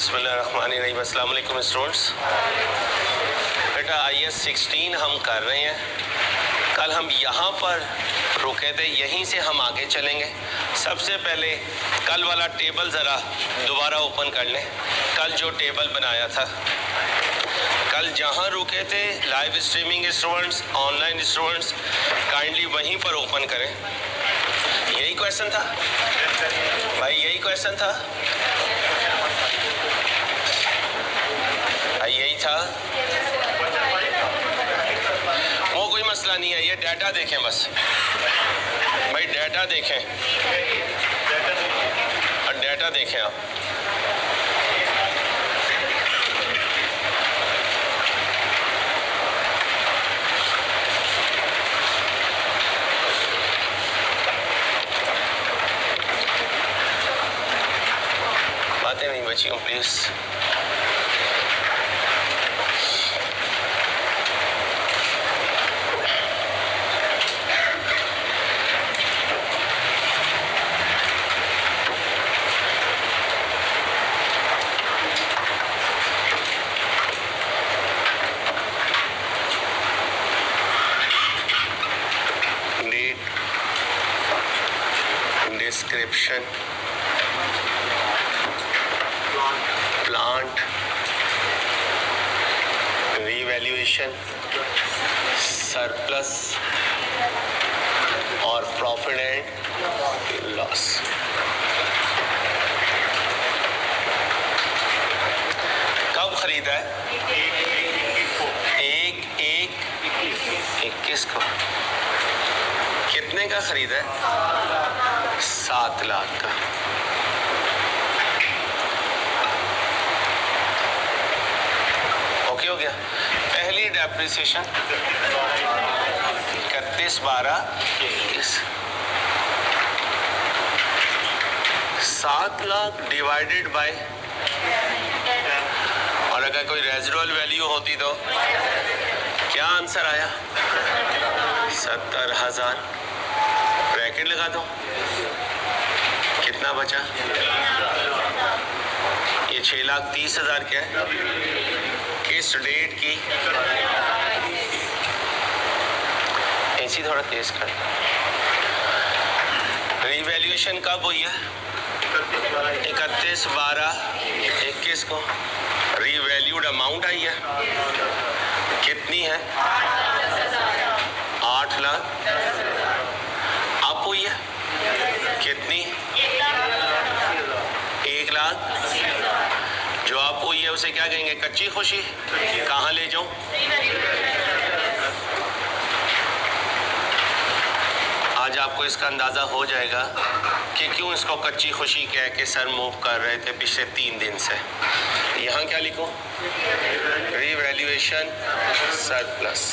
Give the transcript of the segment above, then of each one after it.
बिस्मिल्लाहिर्रहमानिर्रहीम। अस्सलाम वालेकुम स्टूडेंट्स। बेटा IS 16 हम कर रहे हैं। कल हम यहाँ पर रुके थे, यहीं से हम आगे चलेंगे। सबसे पहले कल वाला टेबल ज़रा दोबारा ओपन कर लें। कल जो टेबल बनाया था, कल जहाँ रुके थे live streaming students, online students kindly वहीं पर ओपन करें। यही क्वेश्चन था भाई, यही क्वेश्चन था, यही था। वो कोई मसला नहीं है, ये डाटा देखें बस भाई, डाटा देखें और डाटा देखें आप। बातें नहीं बच्चियों please. Description, plant, revaluation, surplus और प्रॉफिट एंड लॉस। कब खरीदा है? 1/1/21 को। कितने का खरीदा है? 7 लाख का। ओके हो गया। पहली डेप्रिसिएशन 31/12/21। 7 लाख डिवाइडेड बाय, और अगर कोई रेजिडुअल वैल्यू होती तो क्या आंसर आया? 70,000। ब्रैकेट लगा दो, कितना बचा? ये 6,30,000 क्या है? किस डेट की? ऐसी थोड़ा तेज कर। रिवैल्यूएशन कब हुई है? 31/12/21 को। रिवैल्यूड अमाउंट आई है, कितनी है? 8 लाख। अप हुई है कितनी? 1 लाख। जो आप हुई है उसे क्या कहेंगे? कच्ची खुशी। कहाँ ले जाऊं? आज आपको इसका अंदाजा हो जाएगा कि क्यों इसको कच्ची खुशी कह के सर मूव कर रहे थे पिछले 3 दिन से। यहाँ क्या लिखो? Revaluation surplus.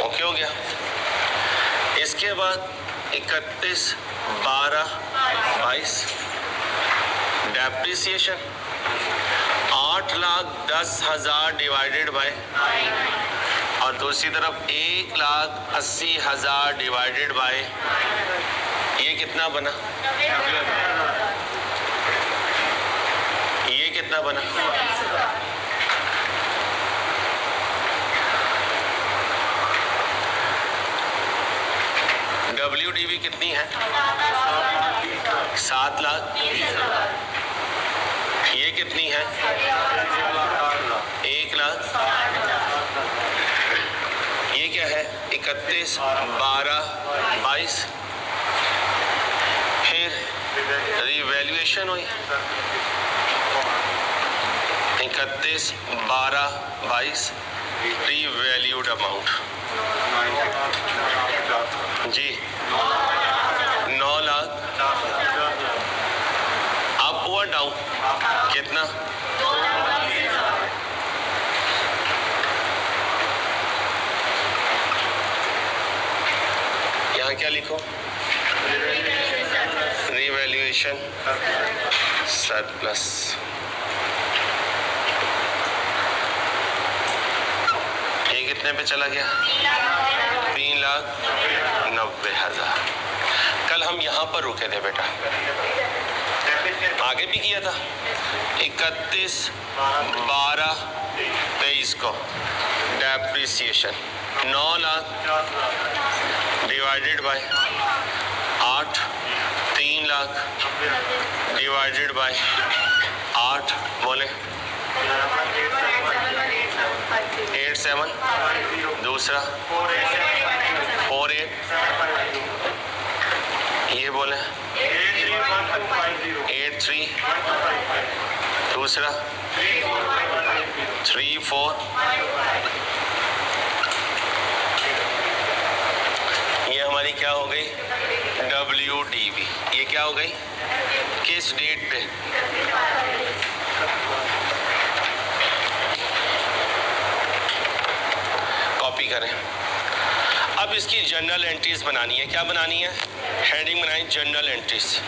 ओके हो गया। इसके बाद 31/12/22 डेप्रिसिएशन 8,10,000 डिवाइडेड बाय, और दूसरी तरफ 1,80,000 डिवाइडेड बाय, ये कितना बना? ये कितना बना? WDV कितनी है? 7 लाख। ये कितनी है? 1 लाख। ये क्या है? 31/12/22। फिर रिवैल्यूएशन हुई 31/12/22। रीवैल्यूड अमाउंट जी 9 लाख। अप हुआ डाउन? कितना? यहाँ क्या लिखो? Revaluation surplus. कितने पे चला गया? 3,90,000। कल हम यहाँ पर रुके थे बेटा, आगे भी किया था 31/12/23 को depreciation 9 lakh divided by 8, 3 lakh divided by 8, बोले 87, दूसरा 48, ये बोले 83, दूसरा 34, ये हमारी क्या हो गई? WDV। ये क्या हो गई? किस डेट पे? कॉपी करें। अब इसकी जर्नल एंट्रीज बनानी है। क्या बनानी है? हेडिंग बनाई जर्नल एंट्रीज।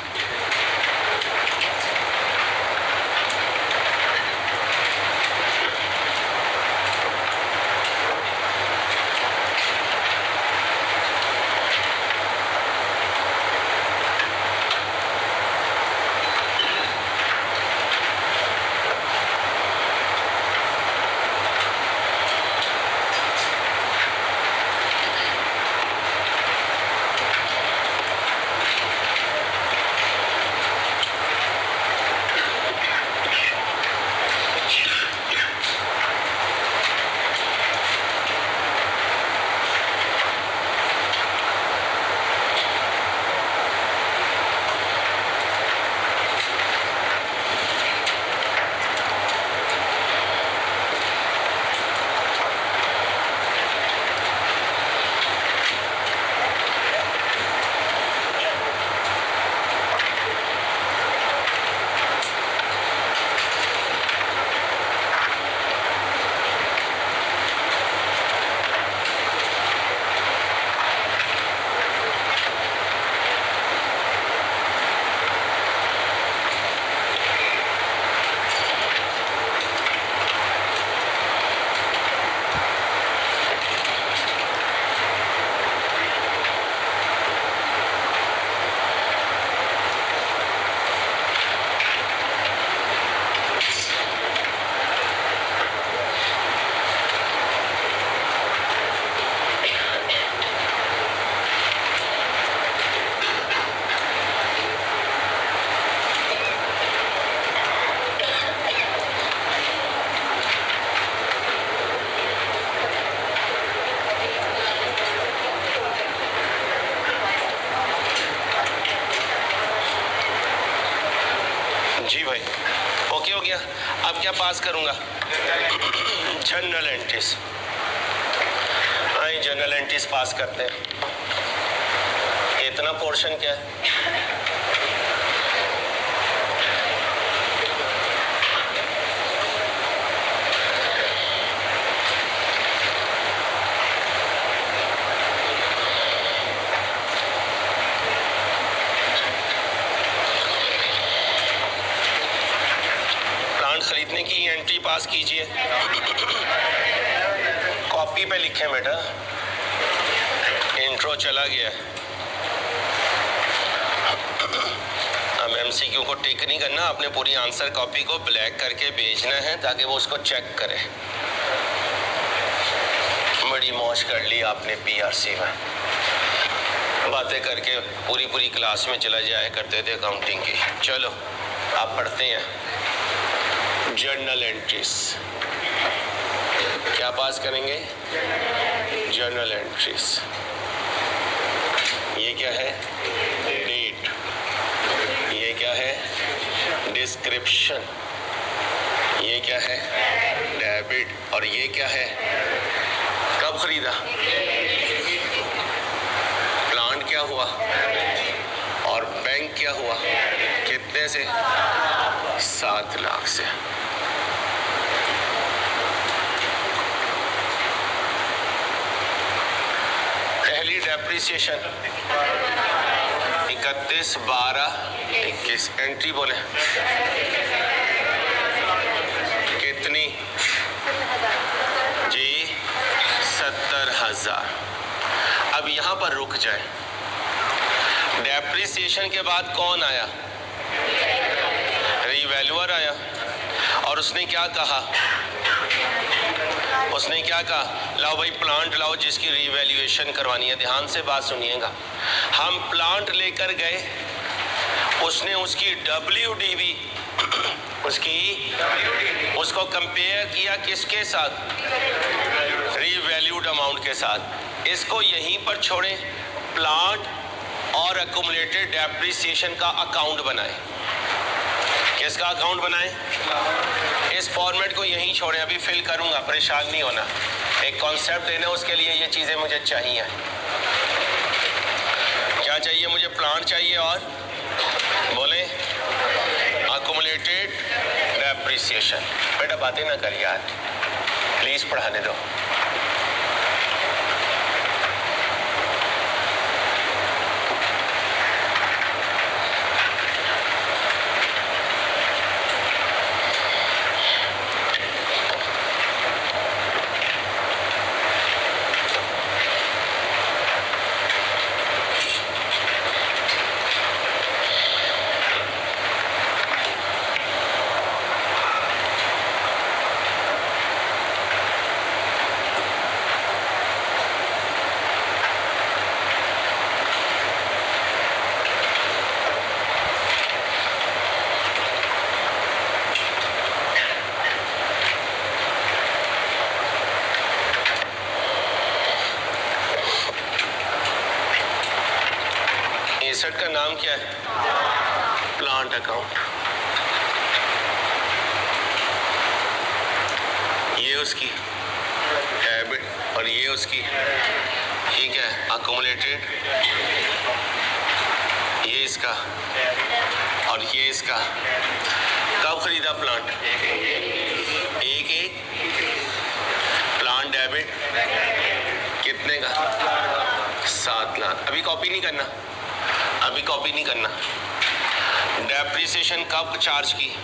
जी भाई, ओके हो गया। अब क्या पास करूंगा? Journal entries. आइए जर्नल एंट्रीज पास करते हैं। इतना पोर्शन क्या है? खरीदने की एंट्री पास कीजिए। कॉपी पे लिखें बेटा। इंट्रो चला गया। अब MCQ को टिक नहीं करना, अपने पूरी आंसर कॉपी को ब्लैक करके भेजना है ताकि वो उसको चेक करे। बड़ी मौज कर ली आपने PRC में, बातें करके पूरी क्लास में चला जाया करते थे अकाउंटिंग की। चलो आप पढ़ते हैं जर्नल एंट्रीज। क्या पास करेंगे? Journal entries. ये क्या है? डेट। ये क्या है? डिस्क्रिप्शन। ये क्या है? डेबिट। और ये क्या है? कब खरीदा? प्लांट क्या हुआ? और बैंक क्या हुआ? कितने से? 7 लाख से। पहली डेप्रिसिएशन 31/12/21। एंट्री बोले कितनी जी? 60,000। अब यहाँ पर रुक जाए। डेप्रिसिएशन के बाद कौन आया? रीवैल्यूअर आया। और उसने क्या कहा? उसने क्या कहा? लाओ भाई प्लांट लाओ जिसकी रीवैल्यूएशन करवानी है। ध्यान से बात सुनिएगा। हम प्लांट लेकर गए, उसने उसकी WDV उसको कंपेयर किया किसके साथ? रीवैल्यूड अमाउंट के साथ। इसको यहीं पर छोड़ें, प्लांट और एक्यूमुलेटेड डेप्रिसिएशन का अकाउंट बनाएं। किसका अकाउंट बनाएं? इस फॉर्मेट को यहीं छोड़ें, अभी फिल करूंगा, परेशान नहीं होना। एक कॉन्सेप्ट देना, उसके लिए ये चीजें मुझे चाहिए। क्या चाहिए मुझे? प्लांट चाहिए और बोले एक्यूमुलेटेड डेप्रिसिएशन। बेटा बातें ना कर यार, प्लीज पढ़ाने दो। एसेट का नाम क्या है? Plant account. ये उसकी हैबिट और ये उसकी, ठीक है, एक्यूमुलेटेड। ये इसका और ये इसका। कब खरीदा प्लांट? एक प्लांट डेबिट कितने का? 7 लाख। अभी कॉपी नहीं करना, अभी कॉपी नहीं करना। डेप्रिसिएशन कब चार्ज की?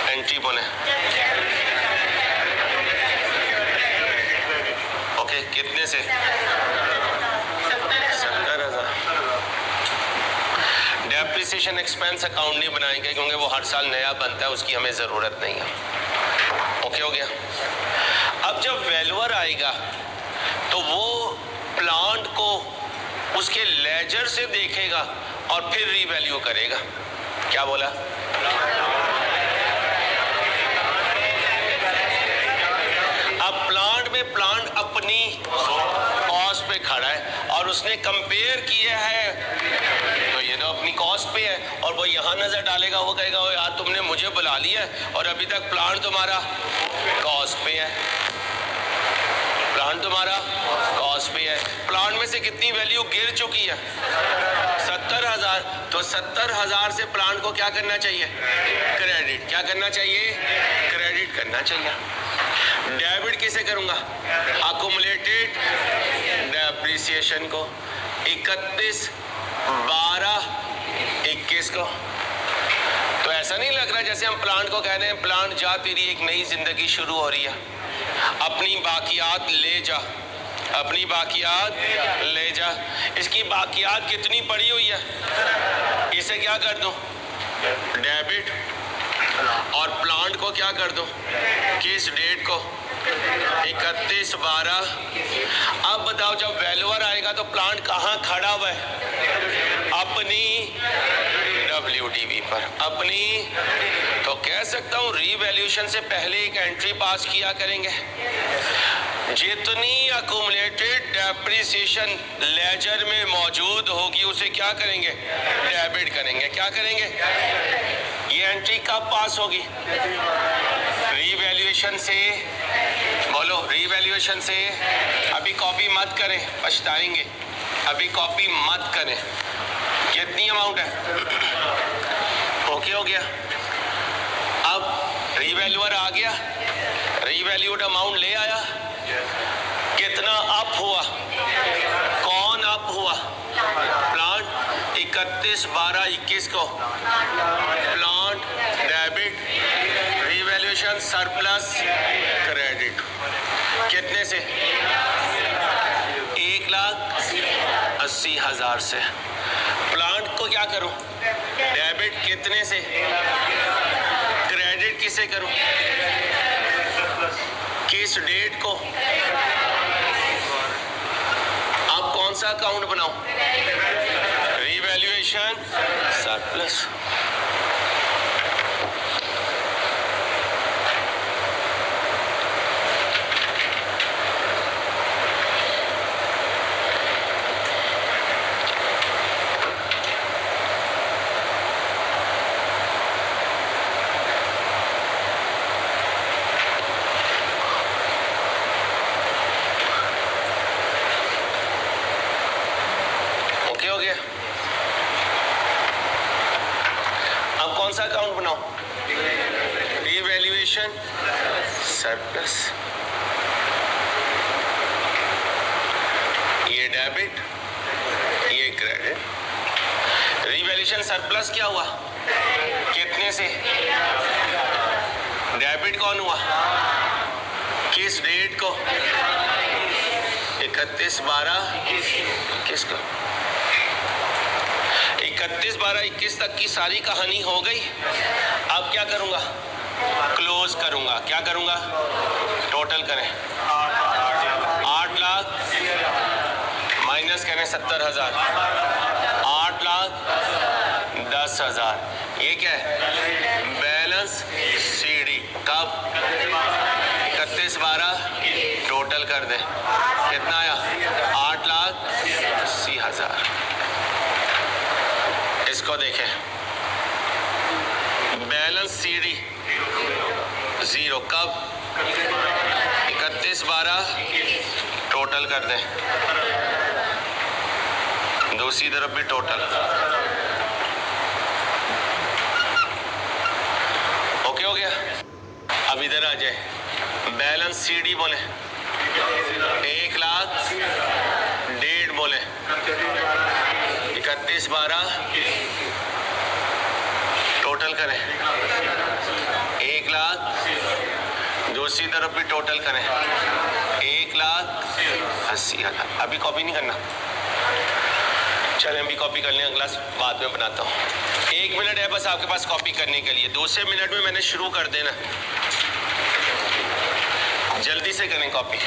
एंट्री बोले। ओके, कितने से? 70,000। डेप्रिसिएशन एक्सपेंस अकाउंट नहीं बनाएंगे क्योंकि वो हर साल नया बनता है, उसकी हमें जरूरत नहीं है। ओके हो गया। अब जब वैल्यूअर आएगा तो वो प्लांट को उसके लेजर से देखेगा और फिर रीवैल्यू करेगा। क्या बोला? अब प्लांट में प्लांट अपनी कॉस्ट पे खड़ा है और उसने कंपेयर किया है, तो ये तो अपनी कॉस्ट पे है और वो यहाँ नजर डालेगा, वो कहेगा ओ यार तुमने मुझे बुला लिया है और अभी तक प्लांट तुम्हारा कॉस्ट पे है। प्लांट तुम्हारा कॉस्ट पे है। प्लांट में से कितनी वैल्यू गिर चुकी है? 70,000। तो 70,000 से प्लांट को क्या करना चाहिए? क्रेडिट। क्या करना चाहिए? क्रेडिट करना चाहिए। डेबिट किसे करूंगा? एक्यूमुलेटेड डेप्रिसिएशन को 31/12/21 को। तो ऐसा नहीं लग रहा जैसे हम प्लांट को कह रहे हैं प्लांट जा तेरी एक नई जिंदगी शुरू हो रही है, अपनी बाकियात ले जा, अपनी बाकियात ले जा। इसकी बाकियात कितनी पड़ी हुई है? इसे क्या कर दूं? डेबिट। और प्लांट को क्या कर दूं? किस डेट को? 31/12। अब बताओ जब वैल्यूअर आएगा तो प्लांट कहाँ खड़ा हुआ है? अपनी WDV पर, अपनी। तो कह सकता हूं रीवैल्यूएशन से पहले एक एंट्री पास किया करेंगे। जितनी एक्यूमुलेटेड डेप्रिसिएशन लेजर में मौजूद होगी उसे क्या करेंगे? डेबिट करेंगे। क्या करेंगे? ये एंट्री कब पास होगी? रीवैल्यूएशन से। बोलो रीवैल्यूएशन से। अभी कॉपी मत करें, पछताएंगे। अभी कॉपी मत करें। कितनी अमाउंट है? ओके हो गया। अब रीवैल्यूअर आ गया, रीवैल्यूड अमाउंट ले आया। कितना अप हुआ? कौन अप हुआ? प्लांट 31/12/21 को plant debit, revaluation surplus credit. से? 1,80,000 से। प्लांट को क्या करूं? डेबिट कितने से? क्रेडिट किसे करूं? किस डेट को? अब कौन सा अकाउंट बनाऊं? Revaluation surplus. हो गया। अब कौन सा अकाउंट बनाओ? Revaluation surplus. ये डेबिट, ये क्रेडिट। रिवैल्यूएशन सरप्लस क्या हुआ? कितने से? डेबिट कौन हुआ? किस डेट को? 31/12/21 को। 31/12/21 तक की सारी कहानी हो गई। अब क्या करूंगा? क्लोज करूंगा। क्या करूंगा? टोटल करें। 8 लाख माइनस करें 70,000। 8,10,000। ये क्या है? Balance CD. कब? 31/12 टोटल कर दे। कितना आया? 8,80,000। इसको देखें, बैलेंस सीडी 0। कब? 31/12 टोटल कर दें। दूसरी तरफ भी टोटल। ओके हो गया। अब इधर आ जाए, बैलेंस सीडी बोले 1,00,000 बोले 31/12 टोटल करें 1,00,000। दूसरी तरफ भी टोटल करें 1,80,000। अभी कॉपी नहीं करना, चलें अभी कॉपी कर लें, अगला बाद में बनाता हूँ। 1 मिनट है बस आपके पास कॉपी करने के लिए। दूसरे मिनट में मैंने शुरू कर देना, जल्दी से करें कॉपी।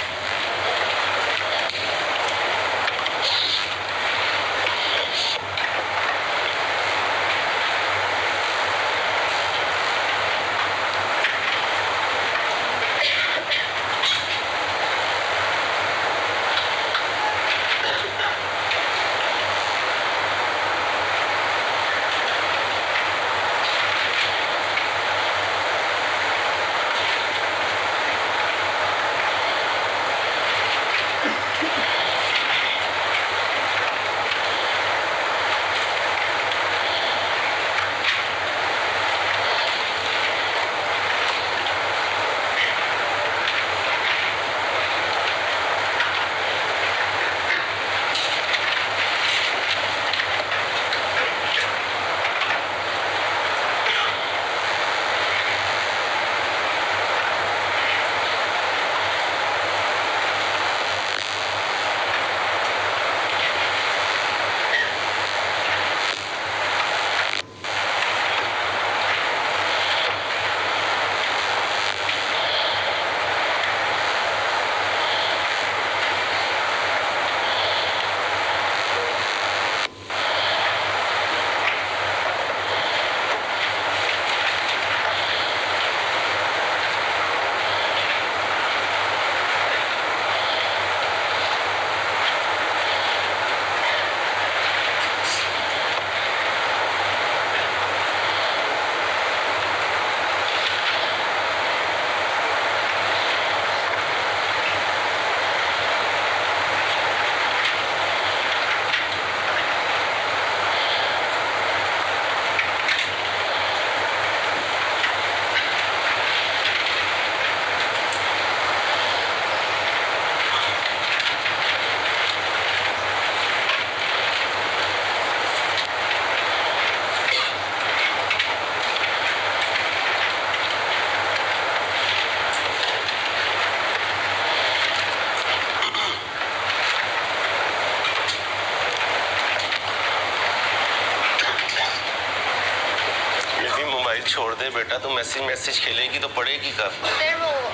दे बेटा, तू मैसेज खेलेगी तो पढ़ेगी कब?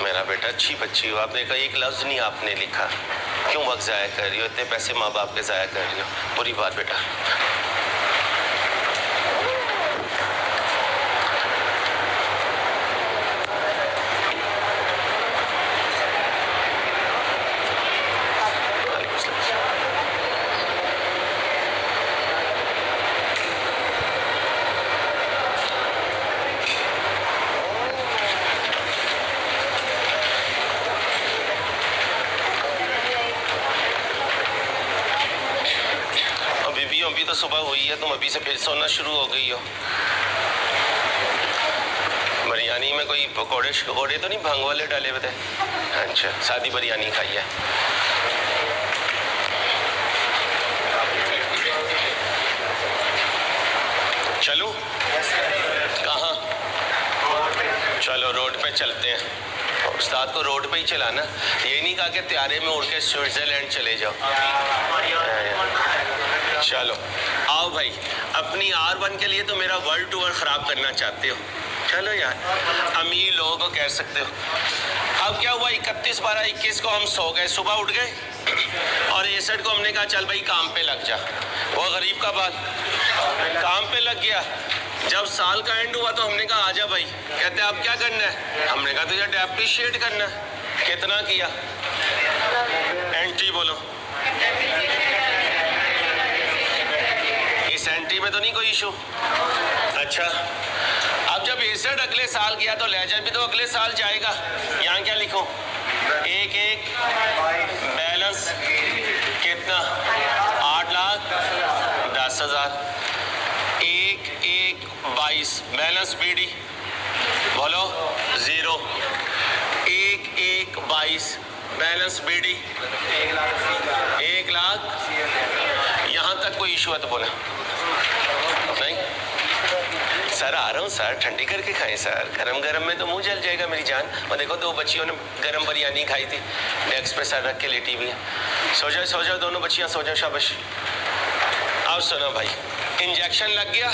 मेरा बेटा अच्छी बच्ची हो, आपने कहा एक लफ्ज नहीं आपने लिखा, क्यों वक्त ज़ाया कर रही हो? इतने पैसे माँ बाप के ज़ाया कर रही हो, बुरी बात बेटा। अभी तो सुबह हुई है, तुम अभी से फिर सोना शुरू हो गई हो। बिरयानी में कोई पकौड़े शकौड़े तो नहीं भांग वाले डाले हुए थे? अच्छा, सादी बिरयानी खाई है। चलूं? कहाँ? चलो रोड पे चलते हैं। उस्ताद को रोड पे ही चलाना, ये नहीं कहा कि त्यारे में उड़ के स्विट्जरलैंड चले जाओ। चलो आओ भाई, अपनी R1 के लिए तो मेरा वर्ल्ड टूर ख़राब करना चाहते हो? चलो यार, अमीर लोगों को कह सकते हो। अब क्या हुआ, 31/12/21 को हम सो गए, सुबह उठ गए और 61 को हमने कहा चल भाई काम पे लग जा। वो गरीब का बात, काम पे लग गया। जब साल का एंड हुआ तो हमने कहा आजा भाई, कहते अब क्या करना है? हमने कहा तुझे डेप्रिशिएट करना है। कितना किया? एंट्री बोलो। इस एंट्री में तो नहीं कोई इशू? अच्छा, अब जब 61 अगले साल गया तो लेजर भी तो अगले साल जाएगा। यहाँ क्या लिखो? 1/1 बैलेंस कितना? 8,10,000। 1/1/22 बैलेंस BD बोलो 0। 1/1/22 बैलेंस BD 1,00,000। यहाँ तक कोई इशू है तो बोला नहीं? सर आ रहा हूँ सर, ठंडी करके खाएं सर, गरम गरम में तो मुंह जल जाएगा मेरी जान। और देखो दो बच्चियों ने गरम बिरयानी खाई थी, डेस्क पे सर रख के लेटी हुई है। सो जाओ दोनों बच्चियाँ सो जाओ, शाबाश। अब सुनो भाई, इंजेक्शन लग गया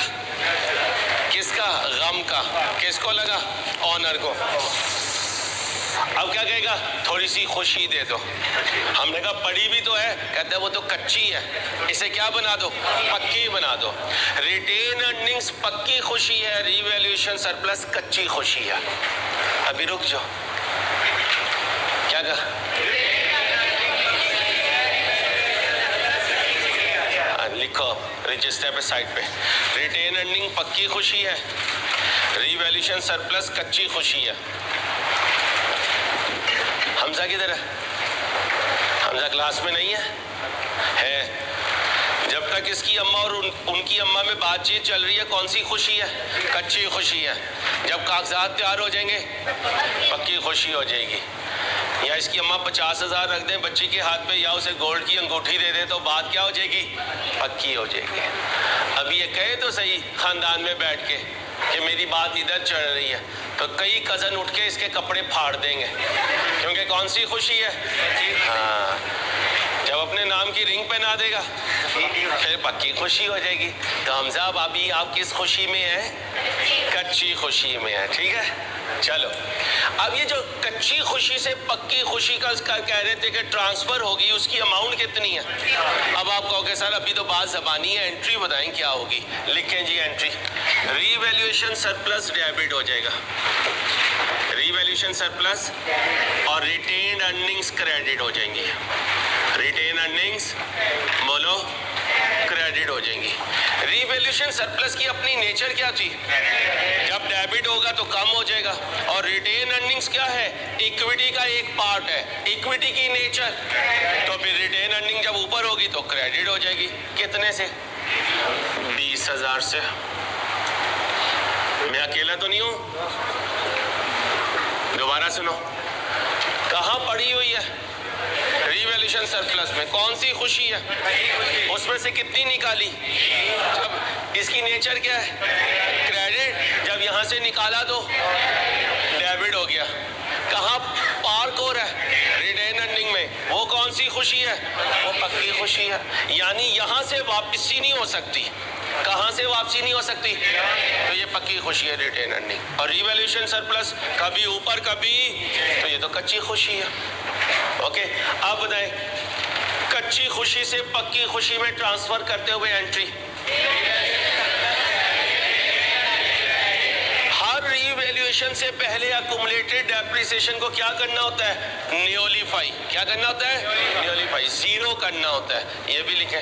किसका? गम का। किसको लगा? ऑनर को। अब क्या कहेगा? थोड़ी सी खुशी दे दो। हमने कहा पड़ी भी तो है, कहते हैं वो तो कच्ची है, इसे क्या बना दो? पक्की बना दो। रिटेन अर्निंग्स पक्की खुशी है, रीवैल्यूएशन सरप्लस कच्ची खुशी है। अभी रुक जाओ, क्या कहा? लिखो रजिस्टर पे साइड पे, रिटेन अर्निंग पक्की खुशी है, रीवैल्यूएशन सरप्लस कच्ची खुशी है। हमजा किधर है? हमजा क्लास में नहीं है? जब तक इसकी अम्मा और उनकी अम्मा में बातचीत चल रही है, कौन सी खुशी है? कच्ची खुशी है। जब कागजात तैयार हो जाएंगे पक्की खुशी हो जाएगी। या इसकी अम्मा 50,000 रख दें बच्ची के हाथ पे, या उसे गोल्ड की अंगूठी दे दे, तो बात क्या हो जाएगी? पक्की हो जाएगी। अब ये कहे तो सही खानदान में बैठ के कि मेरी बात इधर चढ़ रही है, तो कई कज़न उठ के इसके कपड़े फाड़ देंगे, क्योंकि कौन सी खुशी है? हाँ, जब अपने नाम की रिंग पहना देगा फिर पक्की खुशी हो जाएगी। तो हमजा भाभी आप किस खुशी में है? कच्ची खुशी में है। ठीक है, चलो अब ये जो कच्ची खुशी से पक्की खुशी का कह रहे थे कि ट्रांसफर होगी, उसकी अमाउंट कितनी है? अब आप कहोगे सर अभी तो बात ज़बानी है, एंट्री बताएं क्या होगी? लिखें जी एंट्री, रीवैल्यूएशन सरप्लस डेबिट हो जाएगा, रीवैल्यूएशन सरप्लस, और रिटेन्ड अर्निंग्स क्रेडिट हो जाएंगी। रिटेन अर्निंग्स बोलो क्रेडिट हो जाएंगी। रीवैल्यूएशन सरप्लस की अपनी नेचर क्या थी? जब डेबिट होगा तो कम हो जाएगा, और रिटेन अर्निंग्स क्या है? इक्विटी का एक पार्ट है, इक्विटी की नेचर। तो फिर रिटेन अर्निंग जब ऊपर होगी तो क्रेडिट हो जाएगी। कितने से? 20,000 से। मैं अकेला तो नहीं हूं? दोबारा सुनो, कहाँ पड़ी हुई है? रीवैल्यूएशन सरप्लस में कौन सी खुशी है? उसमें से कितनी निकाली? जब इसकी नेचर क्या है? क्रेडिट। जब यहाँ से निकाला तो डेबिट हो गया। कहाँ पार्क हो रहा है? रिटेन अर्निंग में। वो कौन सी खुशी है? वो पक्की खुशी है, यानी यहाँ से वापसी नहीं हो सकती। कहां से वापसी नहीं हो सकती? तो ये पक्की खुशी है रिटेन अर्निंग। और रिवैल्यूएशन सरप्लस कभी ऊपर कभी, तो ये तो कच्ची खुशी है। ओके, अब बताएं कच्ची खुशी से पक्की खुशी में ट्रांसफर करते हुए एंट्री। हर रिवैल्यूएशन से पहले अकुमुलेटेड डेप्रिसिएशन को क्या करना होता है? न्यूलिफाई। क्या करना होता है? न्यूलिफाई, जीरो करना होता है। ये भी लिखें,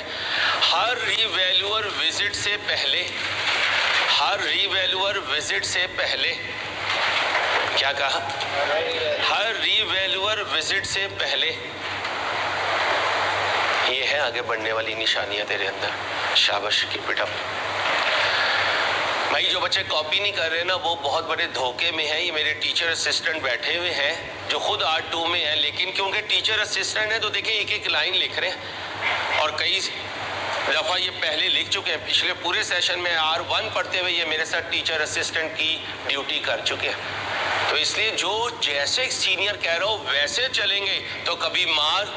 हर रिवैल्यूअर विजिट से पहले, हर रिवैल्यूअर विजिट से पहले, क्या कहा? हर रिवैल्यूअर विजिट से पहले, ये है आगे बढ़ने वाली निशानियां तेरे अंदर। शाबाश, कीप इट अप। भाई जो बच्चे कॉपी नहीं कर रहे ना, वो बहुत बड़े धोखे में है। ये मेरे टीचर असिस्टेंट बैठे हुए हैं जो खुद R2 में है, लेकिन क्योंकि टीचर असिस्टेंट है तो देखिए एक एक लाइन लिख रहे हैं और कई दफ़ा ये पहले लिख चुके हैं। पिछले पूरे सेशन में R1 पढ़ते हुए ये मेरे साथ टीचर असिस्टेंट की ड्यूटी कर चुके हैं। तो इसलिए जो जैसे सीनियर कह रहा हो वैसे चलेंगे तो कभी मार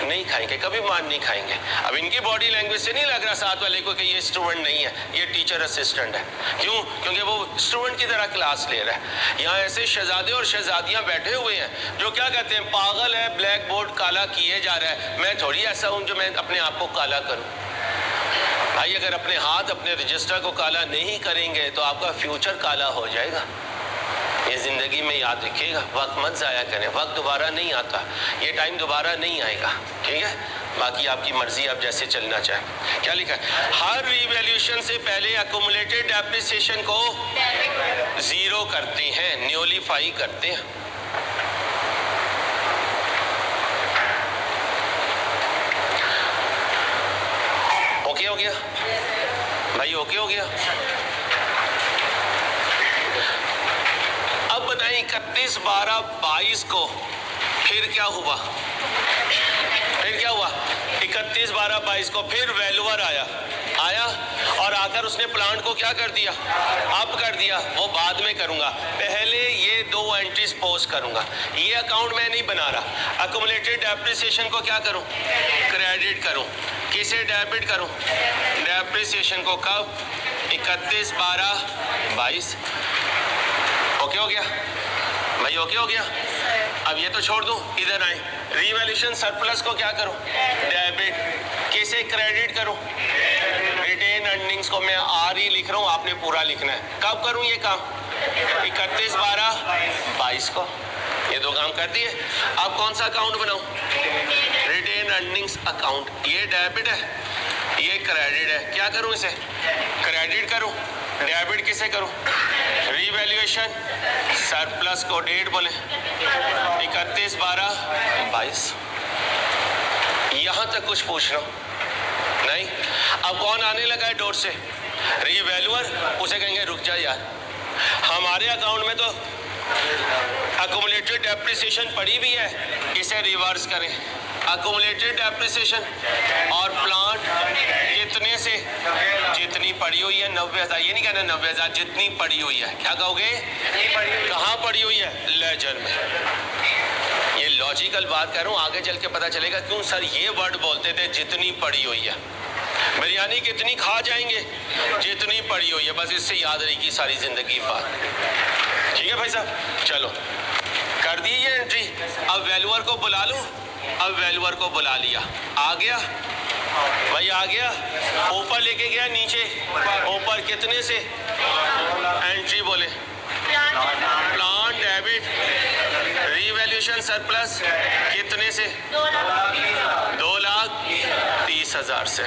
नहीं खाएंगे, कभी मार नहीं खाएंगे। अब इनकी बॉडी लैंग्वेज से नहीं लग रहा साथ वाले को कि ये स्टूडेंट नहीं है, ये टीचर असिस्टेंट है। क्यों? क्योंकि वो स्टूडेंट की तरह क्लास ले रहा है। यहाँ ऐसे शहजादे और शहजादियाँ बैठे हुए हैं जो क्या कहते हैं, पागल है, ब्लैक बोर्ड काला किए जा रहा है। मैं थोड़ी ऐसा हूँ जो मैं अपने आप को काला करूँ। भाई अगर अपने हाथ अपने रजिस्टर को काला नहीं करेंगे तो आपका फ्यूचर काला हो जाएगा। ये जिंदगी में याद रखिएगा, वक्त मत जाया करें, वक्त दोबारा नहीं आता, ये टाइम दोबारा नहीं आएगा, ठीक है? बाकी आपकी मर्जी, आप जैसे चलना चाहें। क्या लिखा है? हर रिवैल्यूएशन से पहले अकुमुलेटेड डेप्रिसिएशन को जीरो करते हैं, न्यूलिफाई करते हैं। ओके हो गया भाई? ओके हो गया? अब बताएं 31/12/22 को फिर क्या हुआ? फिर क्या हुआ? 31/12/22 को फिर वैल्यूअर आया और आकर उसने प्लांट को क्या कर दिया? अप कर दिया। वो बाद में करूंगा, पहले ये दो एंट्रीज पोस्ट करूंगा। ये अकाउंट मैं नहीं बना रहा। अकुमुलेटेड डेप्रिसिएशन को क्या करूं? क्रेडिट करूं। किसे डेबिट करूं? डेप्रिसिएशन को कब? 31/12/22। ओके हो गया भाई? ओके हो गया? अब ये तो छोड़ दूं, इधर आए। रिवैल्यूएशन सरप्लस को क्या करूं? डेबिट। किसे क्रेडिट करूं? रिटेन अर्निंग्स को मैं आर ही लिख रहा हूं, आपने पूरा लिखना है। कब करूं ये काम? 31/12/22 को। ये दो काम कर दिए। अब कौन सा अकाउंट बनाऊं? Retained earnings account. ये डेबिट है, ये क्रेडिट है। क्या करूं? इसे क्रेडिट करूं। डेबिट किसे करूं? रिवैल्यूएशन सरप्लस को डेट बोले 31/12/22। यहां तक कुछ पूछ रहा हूं नहीं? अब कौन आने लगा है डोर से? रिवैल्यूअर। उसे कहेंगे रुक जा यार, हमारे अकाउंट में तो अकुमुलेटेड डेप्रिसिएशन पड़ी भी है, इसे रिवर्स करें। अकुमुलेटेड डेप्रिसिएशन और प्लांट कितने से? जितनी पड़ी हुई है 90,000। ये नहीं कहना 90,000, जितनी पड़ी हुई है। क्या कहोगे? कहाँ पड़ी हुई है? लेजर में। ये लॉजिकल बात कर रहा हूँ, आगे चल के पता चलेगा क्यों सर ये वर्ड बोलते थे, जितनी पड़ी हुई है। बिरयानी कितनी खा जाएंगे? जितनी पड़ी हुई है। बस इससे याद रहेगी सारी जिंदगी बात। ठीक है भाई साहब, चलो कर दी ये एंट्री। अब वैल्यूअर को बुला लो। अब वैल्यूअर को बुला लिया, आ गया भाई, आ गया। ऊपर लेके गया, नीचे ऊपर कितने से? एंट्री बोले प्लांट डेबिट रिवैल्यूएशन सरप्लस कितने से? 2,30,000 से।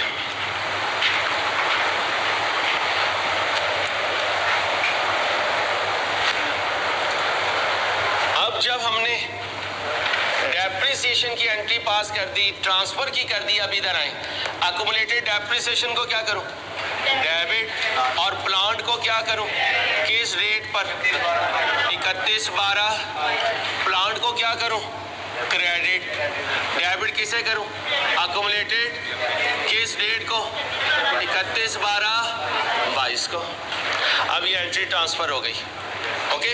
अब जब हमने डेप्रिसिएशन की एंट्री पास कर दी, ट्रांसफर की कर दी, अब इधर आए। अकुमुलेटेड डेप्रिसिएशन को क्या करूं? डेबिट। और प्लांट को क्या करूं? किस रेट पर? 31/12। प्लांट को क्या करूं? क्रेडिट। डेबिट किसे करूं? अकुमुलेटेड। किस डेट को? 31/12/22 को। अब ये एंट्री ट्रांसफर हो गई। ओके,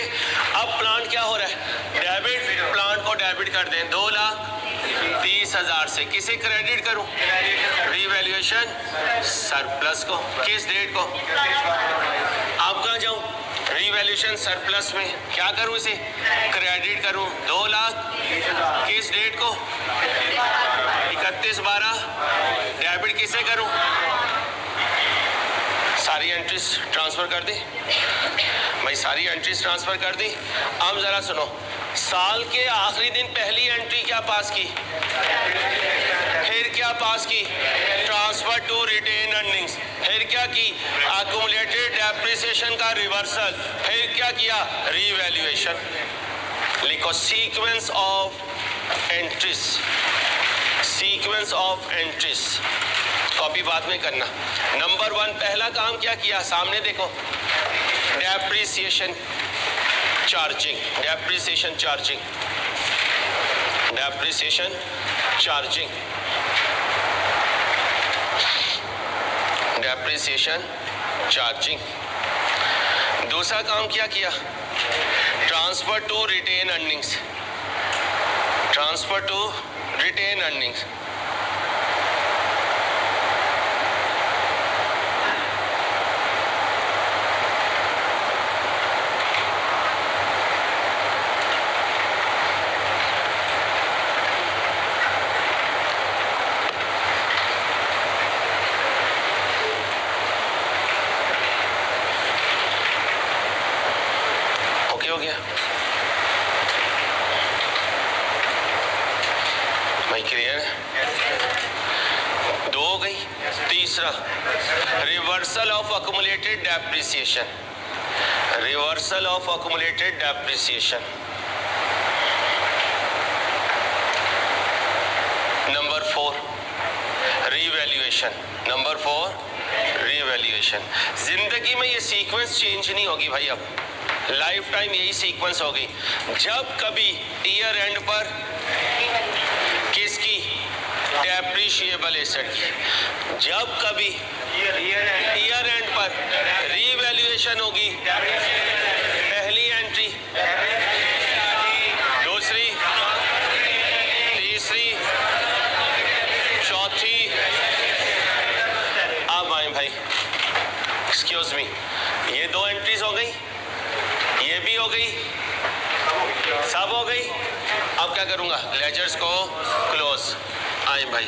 अब प्लांट क्या हो रहा है? डेबिट। प्लांट को डेबिट कर दें, 2,30,000 34,000 से किसे क्रेडिट करूं? रीवैल्यूएशन सरप्लस को। किस डेट को? अब कहाँ जाऊं? रीवैल्यूएशन सरप्लस में क्या करूं? इसे क्रेडिट करूं। 2 लाख किस डेट को? 31/12। डेबिट किसे करूं? सारी एंट्रीज ट्रांसफर कर दी भाई, सारी एंट्रीज ट्रांसफर कर दी। अब जरा सुनो, साल के आखिरी दिन पहली एंट्री क्या पास की? फिर क्या पास की? Transfer to retained earnings. फिर क्या की? अक्यूमुलेटेड डेप्रिसिएशन का रिवर्सल। फिर क्या किया? रीवैल्यूएशन। लिखो sequence of entries, sequence of entries. Copy बाद में करना। नंबर 1 पहला काम क्या किया? सामने देखो, depreciation charging, depreciation charging, depreciation charging, depreciation charging. दूसरा काम क्या किया? Transfer to retained earnings, transfer to retained earnings. हो गया भाई, क्लियर है? 2 हो गई। तीसरा reversal of accumulated depreciation, reversal of accumulated depreciation. Number 4 revaluation, number 4 revaluation. जिंदगी में ये सीक्वेंस चेंज नहीं होगी भाई, अब लाइफ टाइम यही सीक्वेंस होगी। जब कभी ईयर एंड पर किसकी? डेप्रिशिएबल एसेट की। जब कभी ईयर एंड पर रीवैल्यूएशन होगी, पहली एंट्री, दूसरी, तीसरी, चौथी। अब आए भाई, एक्सक्यूज मी, ये 2 एंट्रीज हो गई, ये भी हो गई, सब हो गई। अब क्या करूंगा? लेजर्स को क्लोज। आए भाई,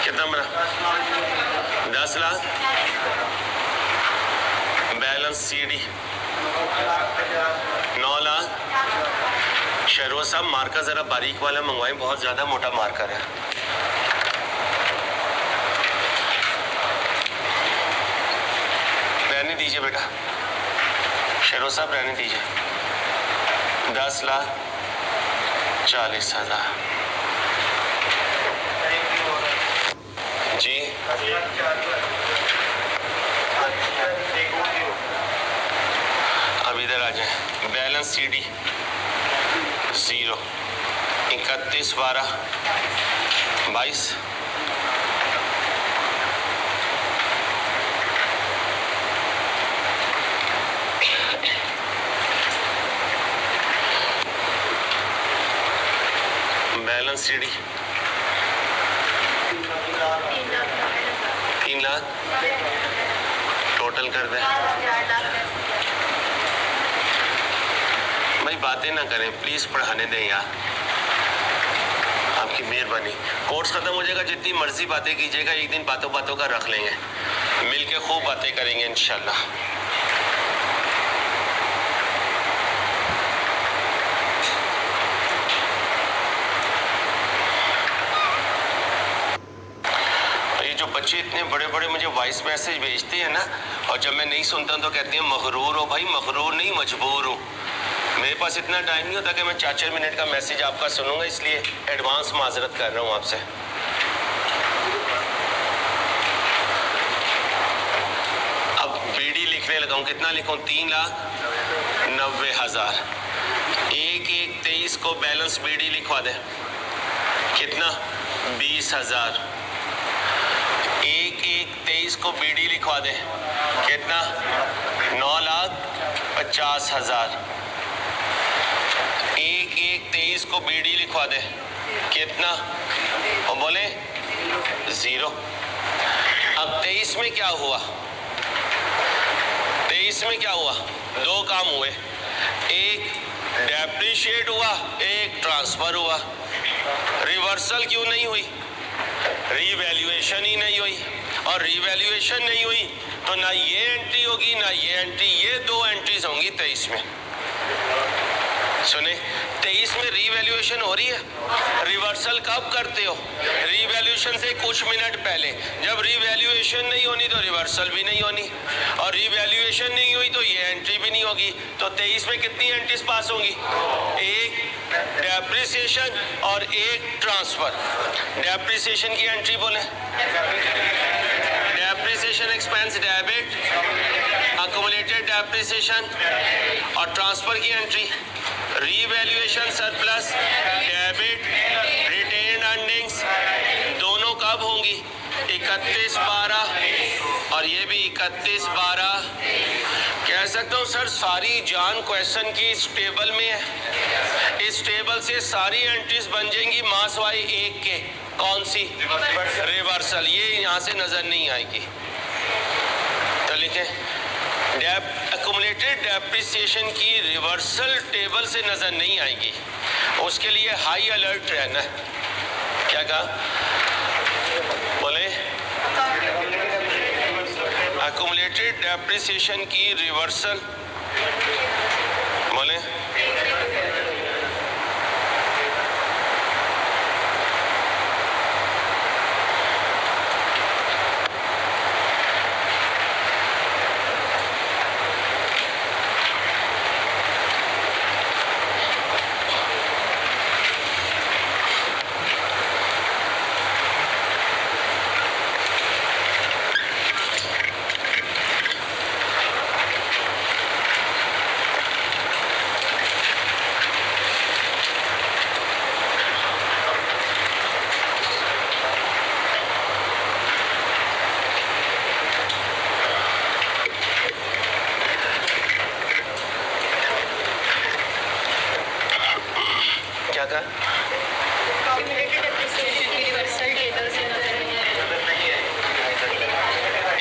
कितना बना? 10 लाख। Balance CD 9 lakh. शेरोज साहब मार्कर जरा बारीक वाला मंगवाएं, बहुत ज्यादा मोटा मार्कर है। रहने दीजिए बेटा, शेरोज साहब रहने दीजिए। 10,40,000 जी। अब इधर आ जाए। Balance CD 0, 31/12/22। Balance CD 3 lakh. Total कर दे भाई, बातें ना करें प्लीज, पढ़ाने दें यार, आपकी मेहरबानी। कोर्स खत्म हो जाएगा, जितनी मर्जी बातें कीजिएगा, एक दिन बातों बातों का रख लेंगे, मिलके खूब बातें करेंगे इंशाल्लाह। जो बच्चे इतने बड़े बड़े मुझे वॉइस मैसेज भेजते हैं ना, और जब मैं नहीं सुनता तो कहते हैं मगरूर हो। भाई मगरूर नहीं, मजबूर हूँ। मेरे पास इतना टाइम नहीं होता कि मैं 4-4 मिनट का मैसेज आपका सुनूंगा, इसलिए एडवांस माजरत कर रहा हूँ आपसे। अब बीडी लिखने लगा हूँ, कितना लिखूँ? 3,90,000। 1/1/23 को बैलेंस बीडी लिखवा दे। कितना? 20,000। 1/1/23 को बीडी लिखवा दे। कितना? 9 लाख। 50,000। 1/1/23 को BD लिखवा दे, कितना? और बोले 0। अब 23 में क्या हुआ? 23 में क्या हुआ? दो काम हुए, एक डेप्रिशिएट हुआ, एक ट्रांसफर हुआ। रिवर्सल क्यों नहीं हुई? रीवैल्यूएशन ही नहीं हुई, और रीवैल्यूएशन नहीं हुई तो ना ये एंट्री होगी ना ये एंट्री, ये दो एंट्रीज होंगी 23 में। सुने, 23 में रीवैल्यूएशन हो रही है। रिवर्सल कब करते हो? रीवैल्यूएशन से कुछ मिनट पहले। जब रीवैल्यूएशन नहीं होनी तो रिवर्सल भी नहीं होनी, और रीवैल्यूएशन नहीं हुई तो ये एंट्री भी नहीं होगी। तो 23 में कितनी एंट्रीज पास होंगी? एक डेप्रिसिएशन और एक ट्रांसफर। डेप्रिसिएशन की एंट्री बोले, depreciation expense debit, accumulated depreciation, और ट्रांसफर की entry revaluation surplus debit, retained earnings. दोनों कब होंगी? 31/12, और ये भी 31/12। कह सकता हूँ सर सारी जान क्वेश्चन की इस टेबल में है। इस टेबल से सारी एंट्रीज बन जाएंगी मास वाई 1 के। कौन सी? रिवर्सल। ये यहाँ से नजर नहीं आएगी। तो लिखें, एक्यूमुलेटेड डेप्रिसिएशन की रिवर्सल टेबल से नजर नहीं आएगी, उसके लिए हाई अलर्ट रहना है। क्या कहा? बोले एक्यूमुलेटेड डेप्रिसिएशन की रिवर्सल, बोले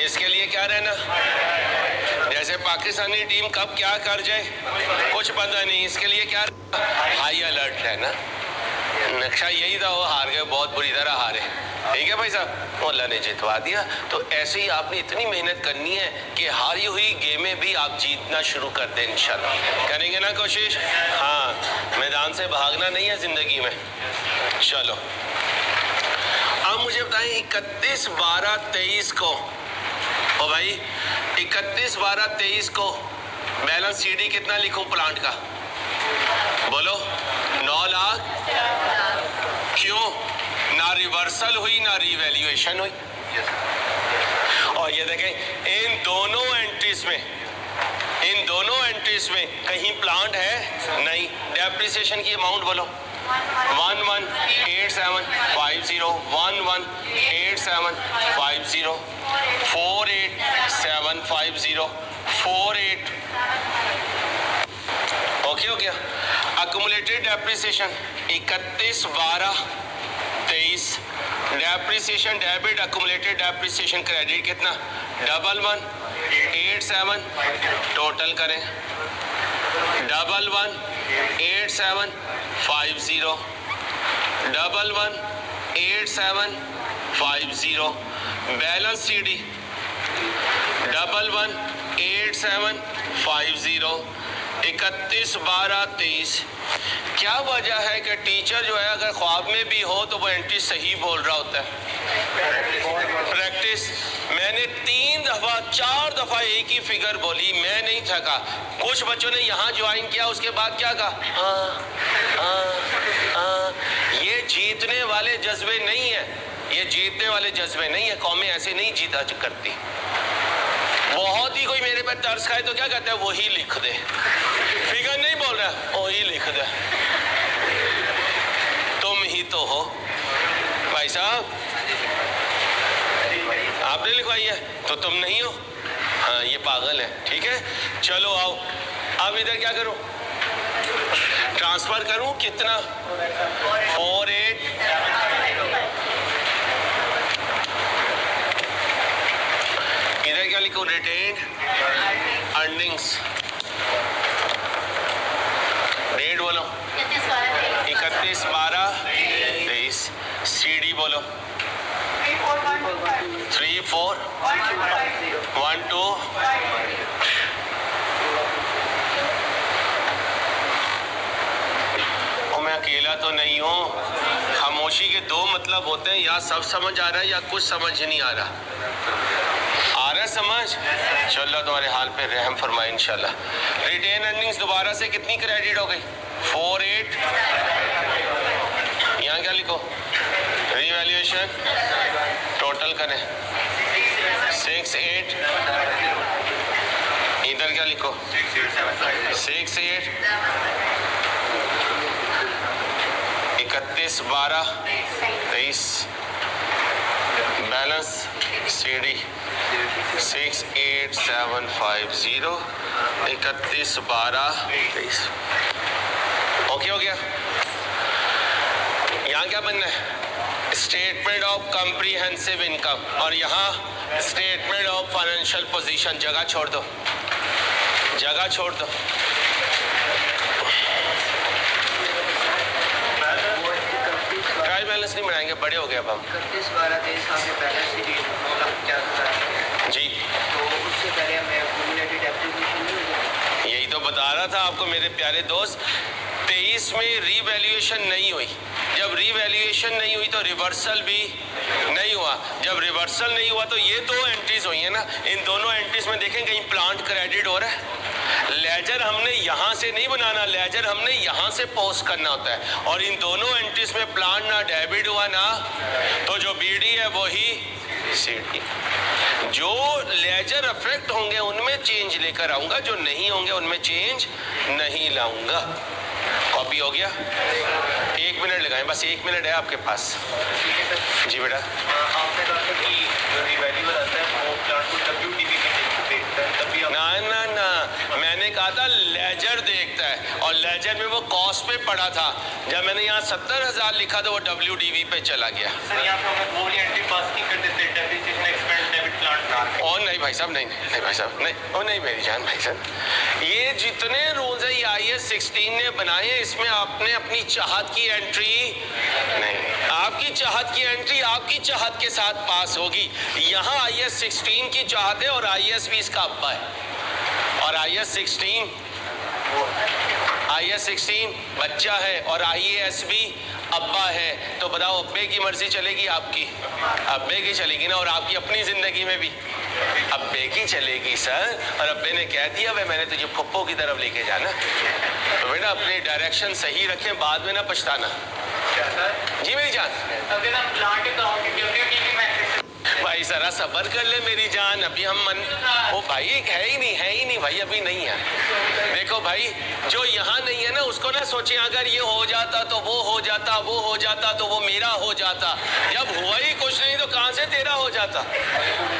इसके लिए क्या रहना? जैसे पाकिस्तानी टीम कब क्या कर जाए कुछ पता नहीं, इसके लिए क्या हाई अलर्ट रहना। नक्शा यही था, वो हार गए, बहुत बुरी तरह हारे। ठीक है भाई साहब, अल्लाह ने जितवा दिया। तो ऐसे ही आपने इतनी मेहनत करनी है कि हारी हुई गेमें भी आप जीतना शुरू कर दें। इंशाल्लाह करेंगे ना कोशिश? हाँ, मैदान से भागना नहीं है जिंदगी में। चलो अब मुझे बताएं 31/12/23 को, ओ भाई 31/12/23 को बैलेंस CD कितना लिखूं प्लांट का? बोलो 9 लाख। क्यों? ना रिवर्सल हुई ना रीवैल्यूएशन हुई। और ये देखें इन दोनों एंट्रीज में कहीं प्लांट है नहीं। डेप्रिसिएशन की अमाउंट बोलो 118750, 118750, 48750, 48। ओके हो गया। Accumulated depreciation 31/12/23, depreciation debit, accumulated depreciation credit कितना? 1187। टोटल करें 118750, 118750। Balance CD 118750, 31/12/23। क्या वजह है कि टीचर जो है अगर ख्वाब में भी हो तो वो एंट्री सही बोल रहा होता है? प्रैक्टिस। मैंने 3 दफा 4 दफा एक ही फिगर बोली, मैं नहीं थका। कुछ बच्चों ने यहाँ ज्वाइन किया, उसके बाद क्या कहा? ये जीतने वाले जज्बे नहीं है, ये जीतने वाले जज्बे नहीं है। कौमें ऐसे नहीं जीता करती। बहुत ही कोई मेरे पे तरस खाए तो क्या कहता है? वही लिख दे। फिगर नहीं बोल रहा, वही लिख दे। तुम ही तो हो भाई साहब, आपने लिखवाई है तो तुम नहीं हो। हाँ, ये पागल है। ठीक है, चलो आओ अब इधर क्या करूं, ट्रांसफर करूं कितना, 48, इधर क्या लिखूं, रिटेन्ड अर्निंग्स, डेट बोलो 31/12/23, CD बोलो 3412। मैं अकेला तो नहीं हूँ। खामोशी के दो मतलब होते हैं, या सब समझ आ रहा है या कुछ समझ नहीं आ रहा। आ रहा समझ? इंशाल्लाह तुम्हारे हाल पे रहम फरमाए इंशाल्लाह। रिटेन अर्निंग्स दोबारा से कितनी क्रेडिट हो गई, 48। यहाँ क्या लिखो, रीवैल्यूएशन टोटल करें 68, इधर क्या लिखो 68, 31/12/23, बैलेंस CD 68750, 31/12/23। ओके हो गया। यहाँ क्या बनना है, स्टेटमेंट ऑफ कॉम्प्रिहेंसिव इनकम, और यहाँ स्टेटमेंट ऑफ फाइनेंशियल पोजीशन। जगह छोड़ दो, जगह छोड़ दो। ट्रायल बैलेंस नहीं बनाएंगे, बड़े हो गए अब हम। 31/12/23 जी, तो उससे पहले मैं यही तो बता रहा था आपको मेरे प्यारे दोस्त। 23 में रीवैल्यूएशन नहीं हुई, जब रीवैल्यूएशन नहीं हुई तो रिवर्सल भी नहीं हुआ, जब रिवर्सल नहीं हुआ तो ये दो एंट्रीज हुई है ना, इन दोनों एंट्रीज में देखें कहीं प्लांट क्रेडिट हो रहा है। लेजर हमने यहाँ से नहीं बनाना, लेजर हमने यहाँ से पोस्ट करना होता है, और इन दोनों एंट्रीज में प्लांट ना डेबिट हुआ ना, तो जो BD है वही CD। जो लेजर अफेक्ट होंगे उनमें चेंज लेकर आऊंगा, जो नहीं होंगे उनमें चेंज नहीं लाऊंगा। कॉपी हो गया? 1 मिनट लगाएं, बस 1 मिनट है आपके पास। जी बेटा, आपने कहा था कि जो रिवैल्यूएबल आता है वो प्लांट को WDV में देखता है, तभी ना ना ना, मैंने कहा था लेजर देखता है, और लेजर में वो कॉस्ट पे पड़ा था। जब मैंने यहाँ 70,000 लिखा तो वो WDV पे चला गया। सर यहाँ पे हम वो एंट्री पास नहीं कर देते, डेप्रिसिएशन एक्सपेंस डेबिट प्लांट। और नहीं भाई साहब, नहीं नहीं भाई साहब, नहीं ओ नहीं मेरी जान भाई साहब, ये जितने रूल्स है ये IAS 16 ने बनाए हैं, इसमें आपने अपनी चाहत की एंट्री नहीं, आपकी चाहत की एंट्री आपकी चाहत के साथ पास होगी। यहाँ IAS 16 की चाहत है और IAS भी इसका अब्बा है, और IAS 16 बच्चा है और IAS भी अब्बा है। तो बताओ अब्बे की मर्जी चलेगी आपकी, अब्बे की चलेगी ना, और आपकी अपनी जिंदगी में भी अब्बे की चलेगी सर। और अब्बे ने कह दिया भाई मैंने तुझे फुप्पो की तरफ लेके जाना, तो बेटा अपनी डायरेक्शन सही रखें, बाद में ना पछताना। जी मेरी जान, भाई जरा सब्र कर ले मेरी जान, अभी हम वो भाई है ही नहीं भाई, अभी नहीं है। देखो भाई, जो यहाँ नहीं है ना उसको ना सोचे अगर ये हो जाता तो वो हो जाता, वो हो जाता तो वो मेरा हो जाता। जब हुआ ही कुछ नहीं तो कहाँ से तेरा हो जाता।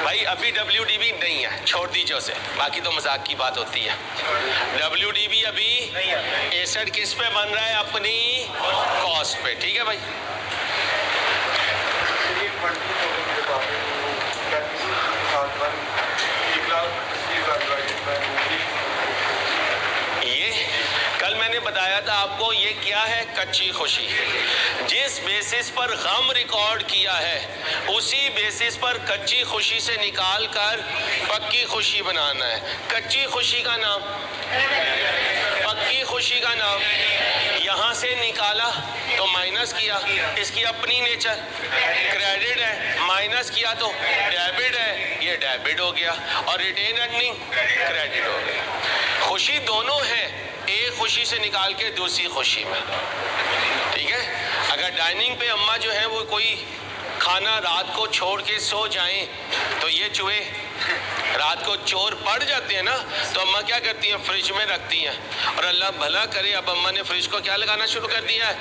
भाई अभी WDV नहीं है, छोड़ दीजिए उसे, बाकी तो मजाक की बात होती है। WDV अभी एसेट किस पे बन रहा है, अपनी कॉस्ट पे, ठीक है भाई। ये कल मैंने बताया था आपको, ये क्या है, कच्ची खुशी। जिस बेसिस पर गम रिकॉर्ड किया है उसी बेसिस पर कच्ची खुशी से निकाल कर पक्की खुशी बनाना है। कच्ची खुशी का नाम, पक्की खुशी का नाम, यहाँ से निकाला तो माइनस किया, इसकी अपनी नेचर क्रेडिट है, माइनस किया तो डेबिट है, ये डेबिट हो गया, और रिटेन अर्निंग क्रेडिट हो गया। खुशी दोनों है, एक खुशी से निकाल के दूसरी खुशी में, ठीक है। अगर डाइनिंग पे अम्मा जो है वो कोई खाना रात को छोड़ के सो जाएं तो ये चूहे रात को चोर पड़ जाते हैं ना तो अम्मा क्या करती हैं, फ्रिज में रखती हैं। और अल्लाह भला करे अब अम्मा ने फ्रिज को क्या लगाना शुरू कर दिया है,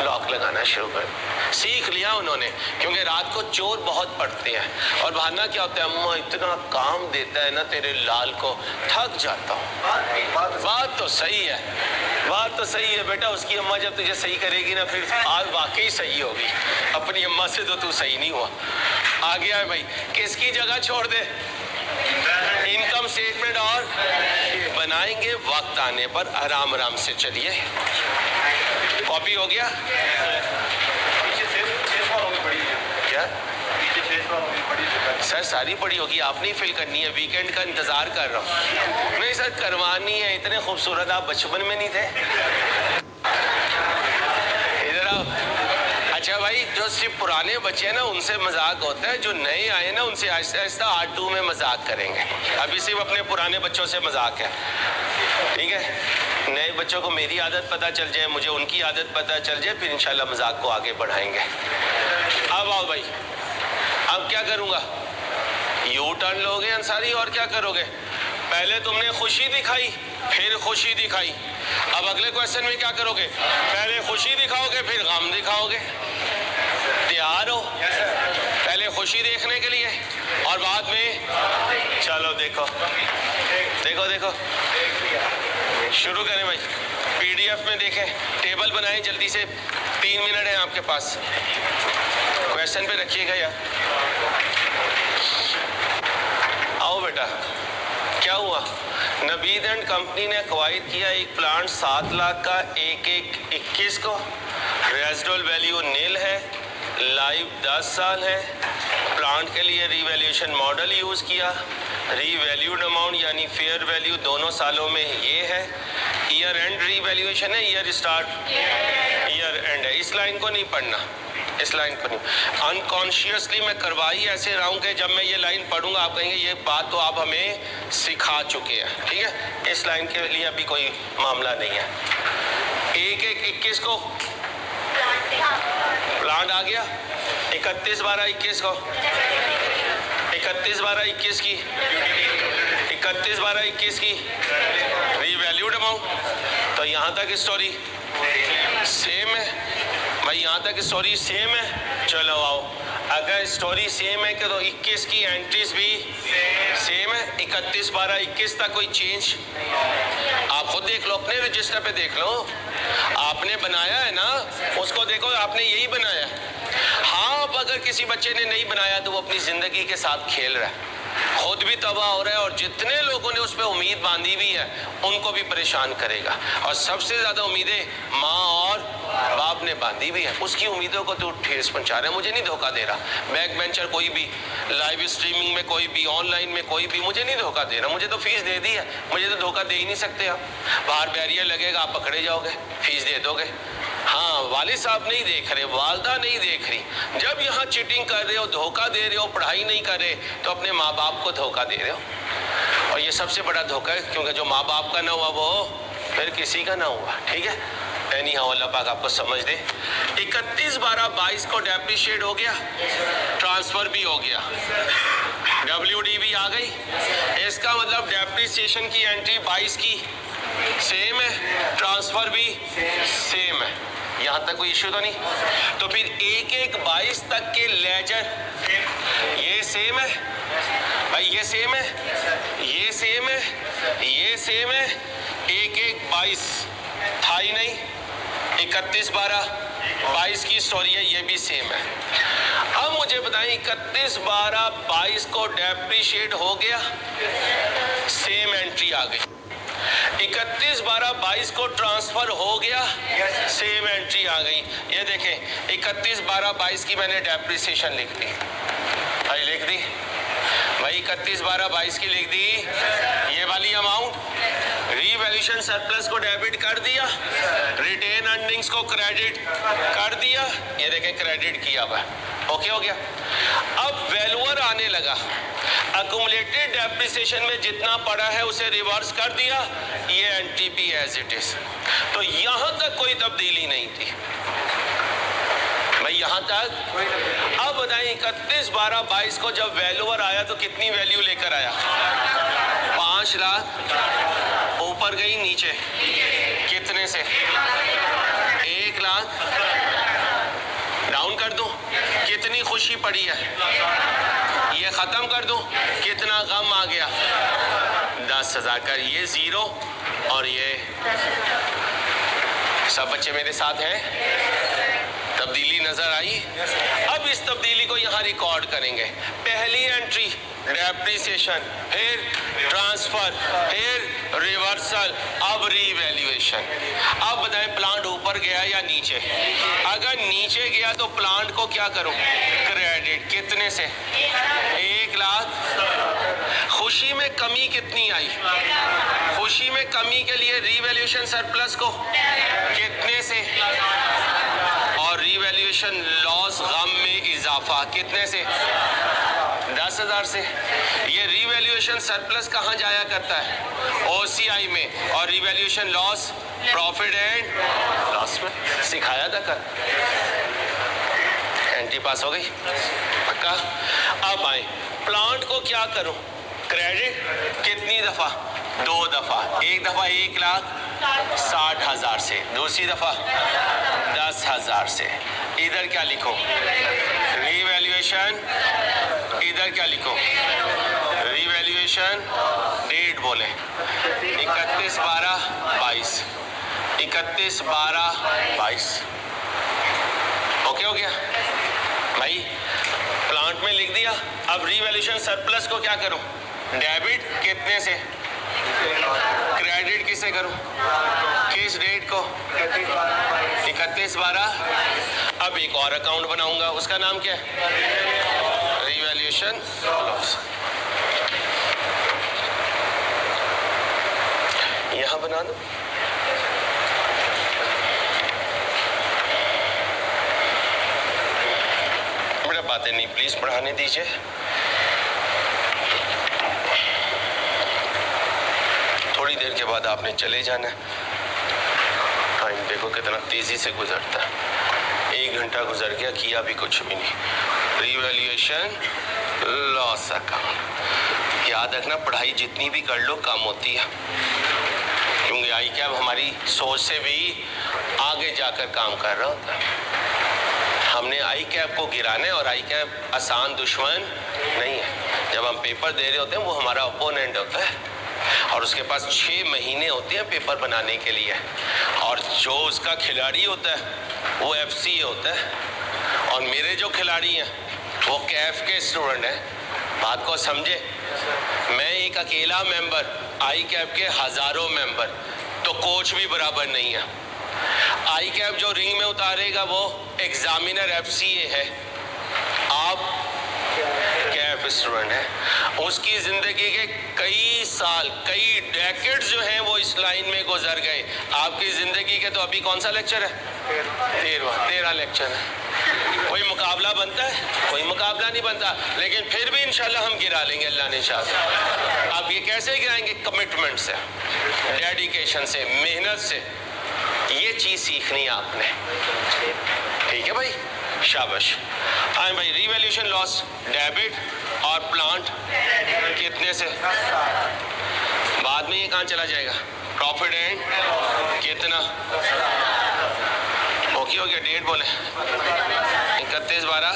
लॉक लगाना शुरू कर, सीख लिया उन्होंने, क्योंकि रात को चोर बहुत पड़ते हैं। और बहाना क्या होता है, अम्मा इतना काम देता है ना तेरे लाल को, थक जाता हूँ। बात तो सही है, बात तो सही है बेटा, उसकी अम्मा जब तुझे सही करेगी ना फिर आज वाकई सही होगी। अपनी अम्मा से तो तू सही नहीं हुआ। आ गया है भाई, किसकी जगह छोड़ दे, इनकम स्टेटमेंट और बनाएंगे वक्त आने पर, आराम आराम से चलिए। कॉपी हो गया क्या सर, सारी पड़ी होगी, आपने ही फिल करनी है, वीकेंड का इंतजार कर रहा हूँ। नहीं सर करवानी है, इतने खूबसूरत आप बचपन में नहीं थे। इधर आओ। अच्छा भाई, जो सिर्फ पुराने बच्चे हैं ना उनसे मजाक होता है, जो नए आए ना उनसे आहिस्ता आहिस्ता आर्ट 2 में मजाक करेंगे। अभी सिर्फ अपने पुराने बच्चों से मजाक है, ठीक है। नए बच्चों को मेरी आदत पता चल जाए, मुझे उनकी आदत पता चल जाए, फिर इंशाल्लाह मजाक को आगे बढ़ाएंगे। अब आओ भाई, अब क्या करूँगा, यू टर्न लोगे अंसारी, और क्या करोगे, पहले तुमने खुशी दिखाई फिर खुशी दिखाई, अब अगले क्वेश्चन में क्या करोगे, पहले खुशी दिखाओगे फिर गम दिखाओगे। तैयार हो पहले खुशी देखने के लिए और बाद में, चलो देखो देखो देखो, शुरू करें भाई। पीडीएफ में देखें, टेबल बनाएं जल्दी से, 3 मिनट है आपके पास, क्वेश्चन पे रखिएगा यार। आओ बेटा, क्या हुआ, नबीद एंड कंपनी ने एक्वायर किया एक प्लांट 7 लाख का 21 को, रेजिडुअल वैल्यू नील है, लाइफ 10 साल है, प्लांट के लिए रीवैल्यूएशन मॉडल यूज़ किया, रीवैल्यूड अमाउंट यानी फेयर वैल्यू दोनों सालों में ये है, ईयर एंड रीवैल्यूएशन है, ईयर स्टार्ट ईयर एंड है। इस लाइन को नहीं पढ़ना, इस लाइन को नहीं, अनकॉन्शियसली मैं करवा ही ऐसे रहा हूँ कि जब मैं ये लाइन पढ़ूंगा आप कहेंगे ये बात तो आप हमें सिखा चुके हैं, ठीक है। इस लाइन के लिए अभी कोई मामला नहीं है। 1/1/21 को प्लांट आ गया, 31/12/21 को, 31/12/21 की, 31/12/21 की रीवैल्यूड अमाउंट। तो यहाँ तक स्टोरी सेम है भाई, यहाँ तक स्टोरी सेम है। चलो आओ, अगर स्टोरी सेम है कि तो 21 की एंट्रीज भी सेम है, 31/12/21 तक कोई चेंज, आप खुद देख लो, अपने रजिस्टर पे देख लो, आपने बनाया है ना उसको देखो, आपने यही बनाया है। हाँ, अब अगर किसी बच्चे ने नहीं बनाया तो वो अपनी जिंदगी के साथ खेल रहा है, खुद भी तबाह हो रहा है, और जितने लोगों ने उस पर उम्मीद बांधी हुई है उनको भी परेशान करेगा। और सबसे ज्यादा उम्मीदें माँ और बाप ने बांधी हुई है, उसकी उम्मीदों को तो ठेस पहुंचा रहा है। मुझे नहीं धोखा दे रहा, बैक बेंचर कोई भी, लाइव स्ट्रीमिंग में कोई भी, ऑनलाइन में कोई भी, मुझे नहीं धोखा दे रहा। मुझे तो फीस दे दी है, मुझे तो धोखा दे ही नहीं सकते आप। बाहर बैरियर लगेगा, आप पकड़े जाओगे, फीस दे दोगे। हाँ, वालिद साहब नहीं देख रहे, वालदा नहीं देख रही। जब यहाँ चीटिंग कर रहे हो, धोखा दे रहे हो, पढ़ाई नहीं कर रहे, तो अपने माँ बाप को धोखा दे रहे हो। और ये सबसे बड़ा धोखा है, क्योंकि जो माँ बाप का ना हुआ वो फिर किसी का ना हुआ, ठीक है। एनी हाउ, अल्लाह पाक आपको समझ दे। 31/12/22 को डेप्रिशिएट हो गया, ट्रांसफर भी हो गया, WD भी आ गई। इसका मतलब डेप्रिसिएशन की एंट्री 22 की सेम है, ट्रांसफर भी सेम है, यहाँ तक कोई इश्यू तो नहीं। तो फिर 1/1/22 तक के लेजर ये सेम है भाई, ये सेम है, ये सेम है, ये सेम है। 1/1/22 था ही नहीं, 31/12/22 की स्टोरी है, ये भी सेम है। अब मुझे बताएं, 31/12/22 को डेप्रिशिएट हो गया, सेम एंट्री आ गई। 31/12/22 को ट्रांसफर हो गया, सेम एंट्री आ गई। ये देखें, 31/12/22 की मैंने डेप्रिसिएशन लिख दी भाई, लिख दी भाई, 31/12/22 की लिख दी, ये वाली अमाउंट। रीवैल्यूएशन सरप्लस को डेबिट कर दिया, रिटेन अर्निंग्स को क्रेडिट कर दिया, ये देखें क्रेडिट किया हुआ, ओके हो गया। अब वैल्यूअर आने लगा, अक्यूमुलेटेड डेप्रिसिएशन में जितना पड़ा है उसे रिवर्स कर दिया, ये एंट्री भी एज इट इज। तो यहां तक कोई तब्दीली नहीं थी भाई, यहाँ तक। अब बताएं 31, 12, 22 को जब वैल्यूअर आया तो कितनी वैल्यू लेकर आया? 5 लाख। ऊपर गई नीचे कितने से? 1 लाख। डाउन कर दूं, कितनी खुशी पड़ी है? ये खत्म कर दूं, कितना गम आ गया? 10,000 का। ये 0 और ये सब बच्चे मेरे साथ हैं? तब्दीली नजर आई? अब इस तब्दीली को यहाँ रिकॉर्ड करेंगे। पहली एंट्री डेप्रिसिएशन, फिर ट्रांसफर, फिर रिवर्सल, अब रीवैल्यूएशन। अब बताएं प्लांट ऊपर गया या नीचे? अगर नीचे गया तो प्लांट को क्या करूं? क्रेडिट। कितने से? 1 लाख। खुशी में कमी कितनी आई? खुशी में कमी के लिए रीवैल्यूएशन सरप्लस को कितने से? और रीवैल्यूएशन लॉस गम में इजाफा कितने से? 10,000 से। ये रीवैल्यूएशन सरप्लस कहाँ जाया करता है? OCI में। और revaluation loss profit and loss में। सिखाया था कल। एंट्री पास हो गई पक्का। अब आए प्लांट को क्या करूं? क्रेडिट कितनी दफा? 2 दफा। एक दफा 1,60,000 से, दूसरी दफा 10,000 से। इधर क्या लिखो? रीवैल्यूएशन। इधर क्या लिखो? रीवैल्यूएशन। डेट बोले 31, 12, 22। 31, 12, 22। ओके हो गया भाई? प्लांट में लिख दिया। अब रीवैल्यूएशन सरप्लस को क्या करूं? डेबिट कितने से? क्रेडिट किसे करूं? किस डेट को? 31, 12। अब एक और अकाउंट बनाऊंगा, उसका नाम क्या है? Revaluation loss. यहां बना दो। बेटा बातें नहीं प्लीज पढ़ाने दीजिए। थोड़ी देर के बाद आपने चले जाना है। टाइम देखो कितना तेजी से गुजरता है। 1 घंटा गुजर गया, किया भी कुछ भी नहीं। Revaluation loss account. याद रखना पढ़ाई जितनी भी कर लो कम होती है, क्योंकि आई कैप हमारी सोच से भी आगे जाकर काम कर रहा होता है। हमने आई कैप को गिराना है और आई कैप आसान दुश्मन नहीं है। जब हम पेपर दे रहे होते हैं वो हमारा ओपोनेंट होता है और उसके पास 6 महीने होते हैं पेपर बनाने के लिए, और जो उसका खिलाड़ी होता है वो FCA होता है और मेरे जो खिलाड़ी हैं वो कैफ के स्टूडेंट हैं। बात को समझे? मैं एक अकेला मेंबर, आई कैप के हजारों मेंबर, तो कोच भी बराबर नहीं है। आई कैप जो रिंग में उतारेगा वो एग्जामिनर FCA है, आप कैफ स्टूडेंट है। उसकी जिंदगी के कई साल, कई डेकेड्स जो हैं वो इस लाइन में गुजर गए। आपकी जिंदगी के तो अभी कौन सा लेक्चर है? 13 लेक्चर है। कोई मुकाबला बनता है? कोई मुकाबला नहीं बनता, लेकिन फिर भी इंशाल्लाह हम गिरा लेंगे, अल्लाह ने चाहा। अब ये कैसे गिराएंगे? कमिटमेंट से, डेडिकेशन से, मेहनत से। ये चीज सीखनी है आपने, ठीक है भाई? शाबाश। हाँ भाई, रीवैल्यूएशन लॉस डेबिट और प्लांट कितने से? बाद में ये कहाँ चला जाएगा? प्रॉफिट एंड कितना? ओके हो गया? डेट बोले 31, 12,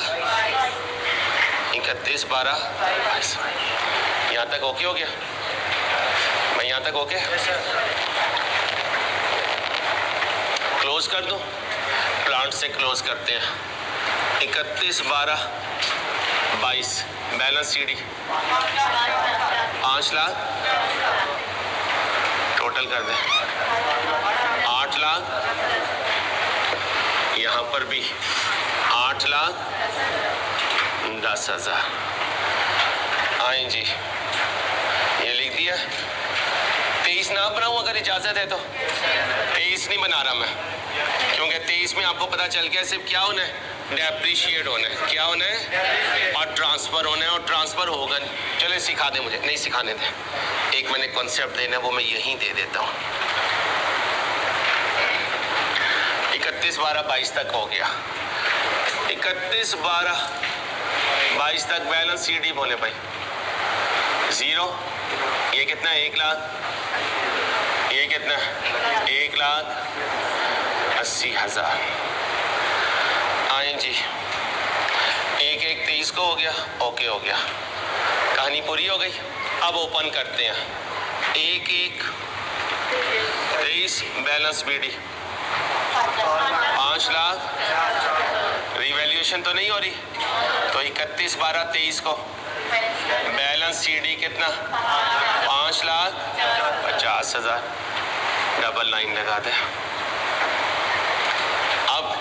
31, 12, 22। यहाँ तक ओके हो गया भाई? यहाँ तक ओके? क्लोज कर दूं? प्लांट से क्लोज करते हैं। 31, 12, 22 बैलेंस CD 5 लाख टोटल कर दें। 8 लाख, यहाँ पर भी 8 लाख 10,000। आए जी, ये लिख दिया। 23 ना बनाऊं अगर इजाजत है तो? 23 नहीं बना रहा मैं, क्योंकि 23 में आपको पता चल गया सिर्फ क्या होना है? डेप्रिशिएट होना है। क्या होना है? और ट्रांसफर होना है, और ट्रांसफर होगा नहीं। चले सिखा दे, मुझे नहीं सिखाने दे। एक मैंने कॉन्सेप्ट देना है वो मैं यहीं दे देता हूँ। 31, 12, 22 तक हो गया। 31/12/22 तक बैलेंस CD बोले भाई 0। ये कितना है 1 लाख, ये कितना 1,80,000। आए जी 1/1/23 को हो गया, ओके हो गया, कहानी पूरी हो गई। अब ओपन करते हैं 1/1/23 बैलेंस BD 5 लाख, रिवैल्यूएशन तो नहीं हो रही, तो 31/12/23 को बैलेंस CD कितना 5,50,000, डबल लाइन लगा दे। अब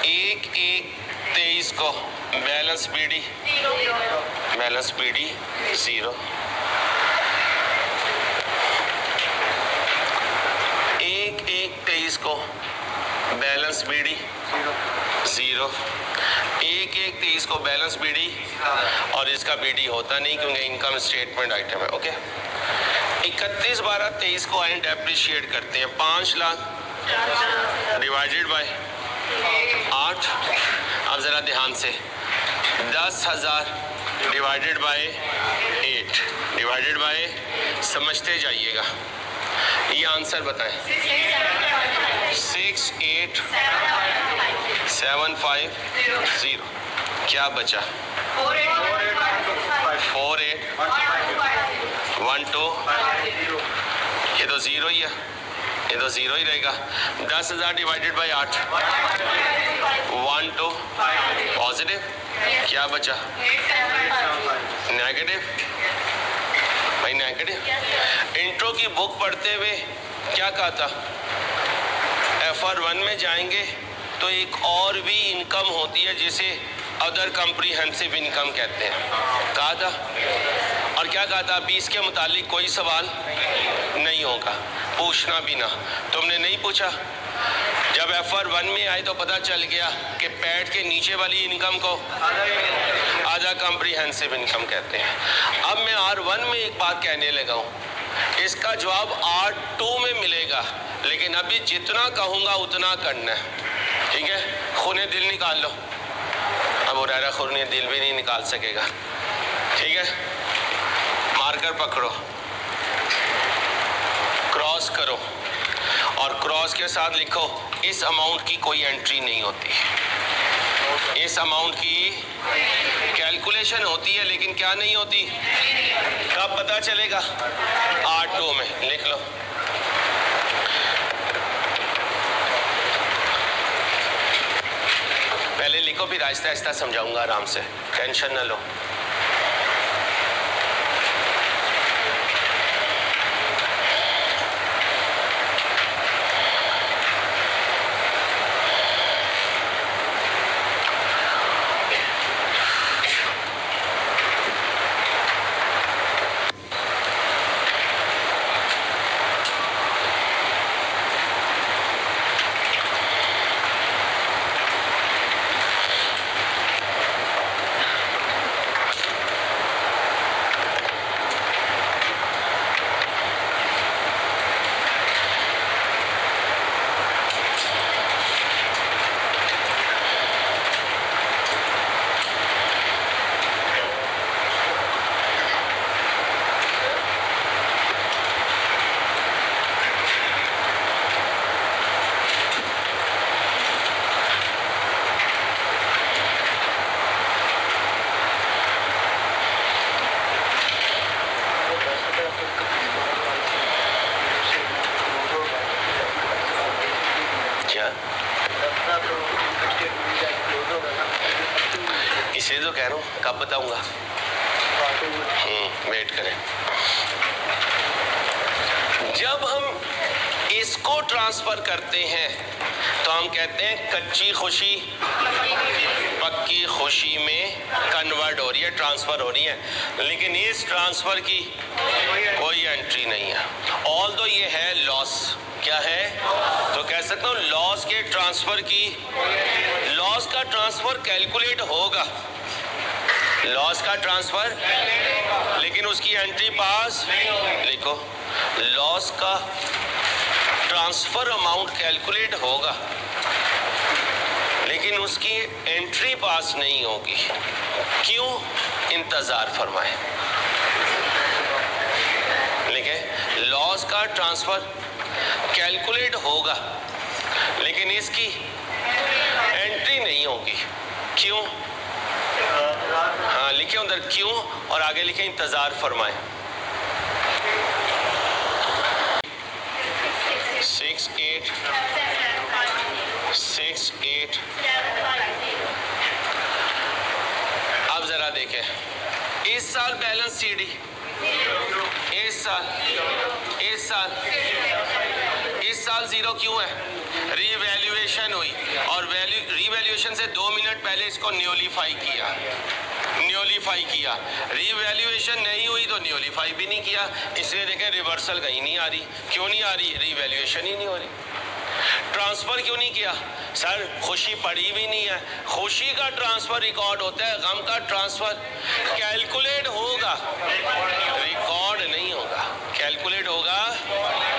1/1/23 को बैलेंस BD 0। 1/1/23 को बैलेंस BD 0। 1/1/23 को बैलेंस BD, और इसका BD होता नहीं क्योंकि इनकम स्टेटमेंट आइटम है। ओके 31/12/23 को आए डेप्रिशिएट करते हैं 5 लाख डिवाइडेड बाय 8। अब जरा ध्यान से 10,000 डिवाइडेड बाय 8 डिवाइडेड बाय, समझते जाइएगा। ये आंसर बताएं 68750। क्या बचा 4812। ये तो 0 ही है, ये तो 0 ही रहेगा। 10,000 डिवाइडेड बाय 8 12 पॉजिटिव। क्या बचा नेगेटिव भाई, नेगेटिव। इंट्रो की बुक पढ़ते हुए क्या कहा था, FR1 में जाएंगे तो एक और भी इनकम होती है जिसे अदर कॉम्प्रिहेंसिव इनकम कहते हैं, कहा था। और क्या कहा था, 20 के मुतालिक कोई सवाल नहीं होगा, पूछना भी ना। तुमने नहीं पूछा। जब FR1 में आए तो पता चल गया कि पैड के नीचे वाली इनकम को अदर कॉम्प्रिहेंसिव इनकम कहते हैं। अब मैं R1 में एक बात कहने लगा हूँ, इसका जवाब R2 में मिलेगा, लेकिन अभी जितना कहूँगा उतना करना है, ठीक है। खूने दिल निकाल लो। अब उरारा खूने दिल भी नहीं निकाल सकेगा, ठीक है। मार्कर पकड़ो, क्रॉस करो, और क्रॉस के साथ लिखो इस अमाउंट की कोई एंट्री नहीं होती। इस अमाउंट की कैलकुलेशन होती है लेकिन क्या नहीं होती। कब पता चलेगा, R2 में। लिख लो पहले लिखो, फिर आहिस्ता आहिस्ता समझाऊंगा आराम से, टेंशन न लो। इसे तो कह रहा हूँ, कब बताऊंगा। वेट करें। जब हम इसको ट्रांसफर करते हैं तो हम कहते हैं कच्ची खुशी पक्की खुशी में कन्वर्ट हो रही है, ट्रांसफर हो रही है, लेकिन इस ट्रांसफर की कोई एंट्री नहीं है। ऑल दो ये है लॉस, क्या है, तो कह सकता हूँ लॉस के ट्रांसफर की, लॉस का ट्रांसफर कैलकुलेट होगा, लॉस का ट्रांसफर, लेकिन उसकी एंट्री पास लिखो। लॉस का ट्रांसफर अमाउंट कैलकुलेट होगा लेकिन उसकी एंट्री पास नहीं होगी। क्यों? इंतजार फरमाए। लेकिन लॉस का ट्रांसफर कैलकुलेट होगा, लेकिन इसकी एंट्री नहीं होगी। क्यों? हाँ, लिखे उधर क्यों और आगे लिखे इंतजार फरमाए। 6 8 6 8। अब जरा देखें, इस साल बैलेंस सीडी, इस साल जीरो क्यों है? रीवैल्यूएशन हुई और रीवैल्यूएशन से 2 मिनट पहले इसको न्यूलीफाई किया। रीवैल्यूएशन नहीं हुई तो न्यूलीफाई भी नहीं किया, इसलिए देखें रिवर्सल कहीं नहीं आ रही। क्यों नहीं आ रही? रीवैल्यूएशन ही नहीं हो रही। ट्रांसफर क्यों नहीं किया? सर खुशी पड़ी भी नहीं है। खुशी का ट्रांसफर रिकॉर्ड होता है, गम का ट्रांसफर कैलकुलेट होगा, रिकॉर्ड नहीं होगा। कैलकुलेट होगा,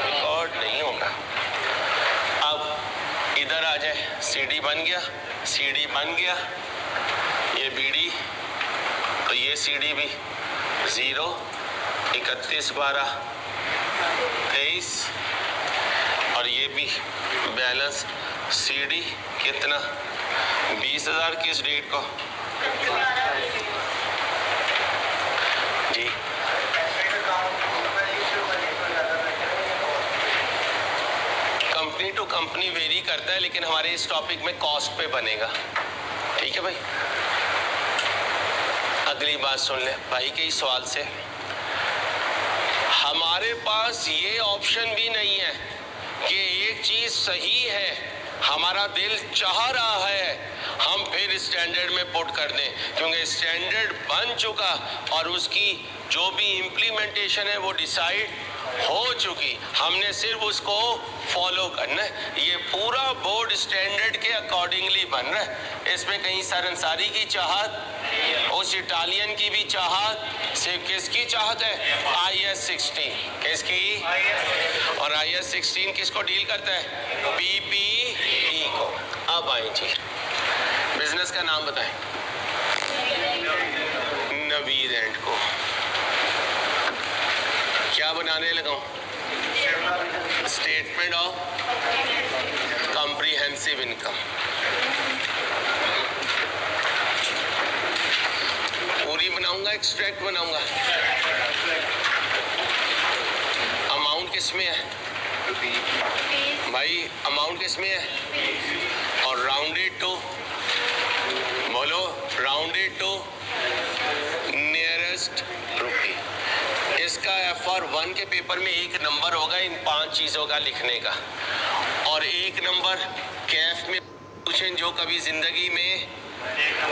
रिकॉर्ड नहीं होगा। अब इधर आ जाए, सीडी बन गया, सीडी बन गया, ये बीडी, तो ये सीडी भी 0 31 12 23 और ये भी बैलेंस सीडी कितना? 20,000 किस डेट को जी? कंपनी टू कंपनी वेरी करता है, लेकिन हमारे इस टॉपिक में कॉस्ट पे बनेगा। ठीक है भाई, अगली बात सुन ले भाई के इस सवाल से। हमारे पास ये ऑप्शन भी नहीं है कि एक चीज सही है, हमारा दिल चाह रहा है हम फिर स्टैंडर्ड में पुट कर दें, क्योंकि स्टैंडर्ड बन चुका और उसकी जो भी इम्प्लीमेंटेशन है वो डिसाइड हो चुकी, हमने सिर्फ उसको फॉलो करना है। ये पूरा बोर्ड स्टैंडर्ड के अकॉर्डिंगली बन रहा है। इसमें कहीं सर अंसारी की चाहत, उस इटालियन की भी चाहत, सिर्फ किसकी चाहत है? IS 16। किसकी? और IS 16 किसको डील करता है? PPE को। अब आए जी, बिजनेस का नाम बताएं। नवीद एंड को। क्या बनाने लगाऊं? Statement of comprehensive income. पूरी बनाऊंगा, एक्सट्रैक्ट बनाऊंगा? अमाउंट किसमें है भाई? अमाउंट किसमें है? और राउंडेड टू, बोलो, राउंडेड टू नियरेस्ट रुपी। इसका FR1 के पेपर में एक नंबर होगा इन 5 चीज़ों का लिखने का, और एक नंबर कैफ में पूछें जो कभी ज़िंदगी में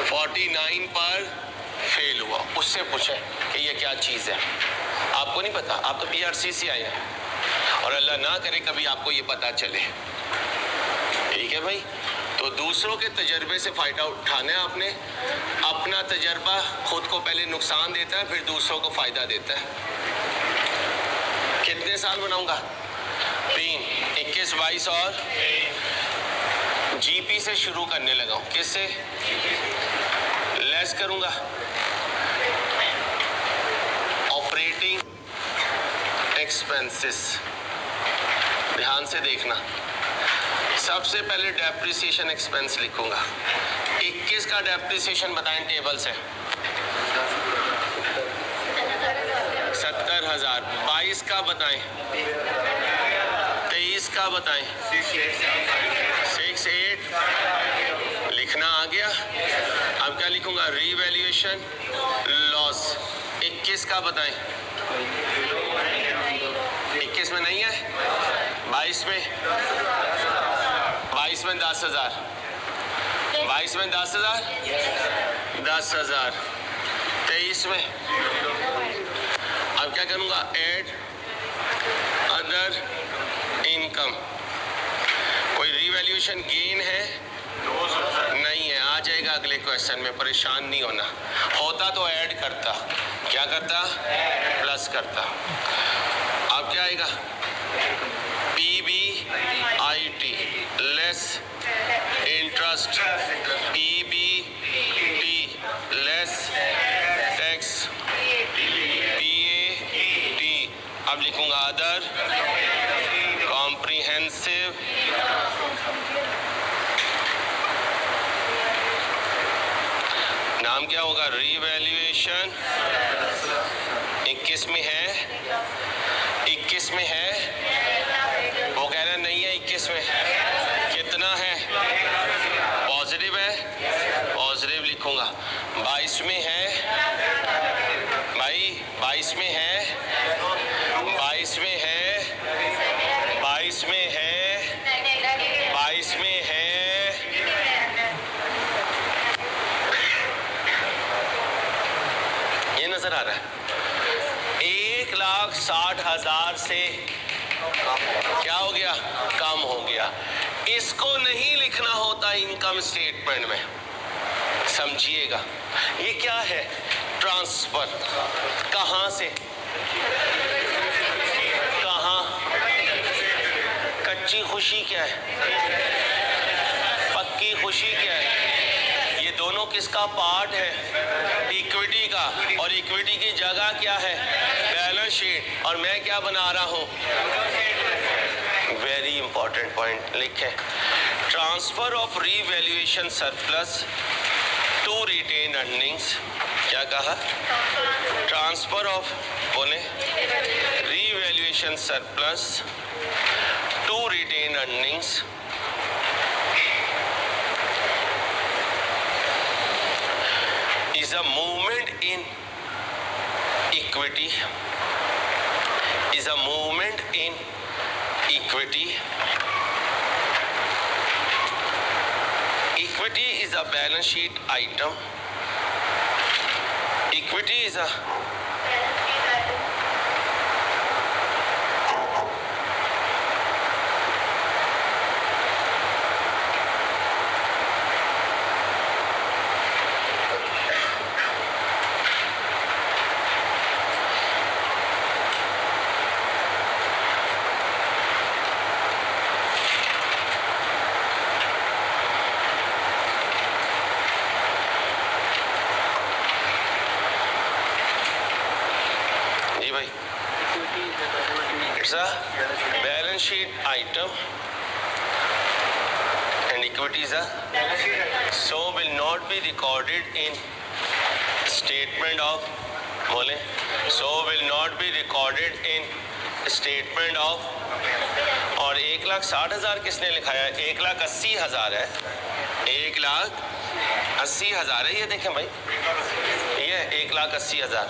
49 पर फेल हुआ, उससे पूछें कि ये क्या चीज़ है। आपको नहीं पता, आप तो PRC से आए हैं, और अल्लाह ना करे कभी आपको ये पता चले। ठीक है भाई, तो दूसरों के तजर्बे से फ़ायदा उठाना है आपने। अपना तजर्बा खुद को पहले नुकसान देता है, फिर दूसरों को फ़ायदा देता है। कितने साल बनाऊंगा? 3, 21, 22 और GP से शुरू करने लगा हूँ। किससे? लेस करूंगा। ऑपरेटिंग एक्सपेंसेस, ध्यान से देखना। सबसे पहले डेप्रिसिएशन एक्सपेंस लिखूंगा। 21 का डेप्रिसिएशन बताएं टेबल से। 70,000। 22 का बताएं। 23 का बताएं। 6 8 लिखना आ गया। अब क्या लिखूंगा? Revaluation loss. 21 का बताएं। 21 में नहीं है? 22 में? 22 में 10,000। 22 में 10,000? 10,000। 23 में? अब क्या करूंगा? Add other income. कोई रीवैल्यूएशन गेन है? नहीं है, आ जाएगा अगले क्वेश्चन में, परेशान नहीं होना। होता तो ऐड करता, क्या करता? प्लस करता। अब क्या आएगा? PBIT लेस इंटरेस्ट 21 में कितना है? पॉजिटिव है, पॉजिटिव लिखूंगा। 22 में है भाई, 22 में है, 22 में है, 22 में है, 22 में है। ये नजर आ रहा है? 1,60,000 से क्या हो गया? कम हो गया। इसको नहीं लिखना होता इनकम स्टेटमेंट में, समझिएगा। ये क्या है? ट्रांसफर। कहां से कहां? कच्ची खुशी क्या है? पक्की खुशी क्या है? ये दोनों किसका पार्ट है? इक्विटी का। और इक्विटी की जगह क्या है? Balance sheet. और मैं क्या बना रहा हूं? वेरी इंपॉर्टेंट पॉइंट लिखे, transfer of revaluation surplus to retained earnings. क्या कहा? ट्रांसफर ऑफ, बोले, revaluation surplus to retained earnings is a movement in equity, is a movement in equity. Equity is a balance sheet item. Equity is a it's a balance sheet item and equity is a so will not be recorded in statement of, बोले, so will not be recorded in statement of। और 1,60,000 किसने लिखाया? 1,80,000 है, 1,80,000 है। ये देखें भाई, ये 1,80,000।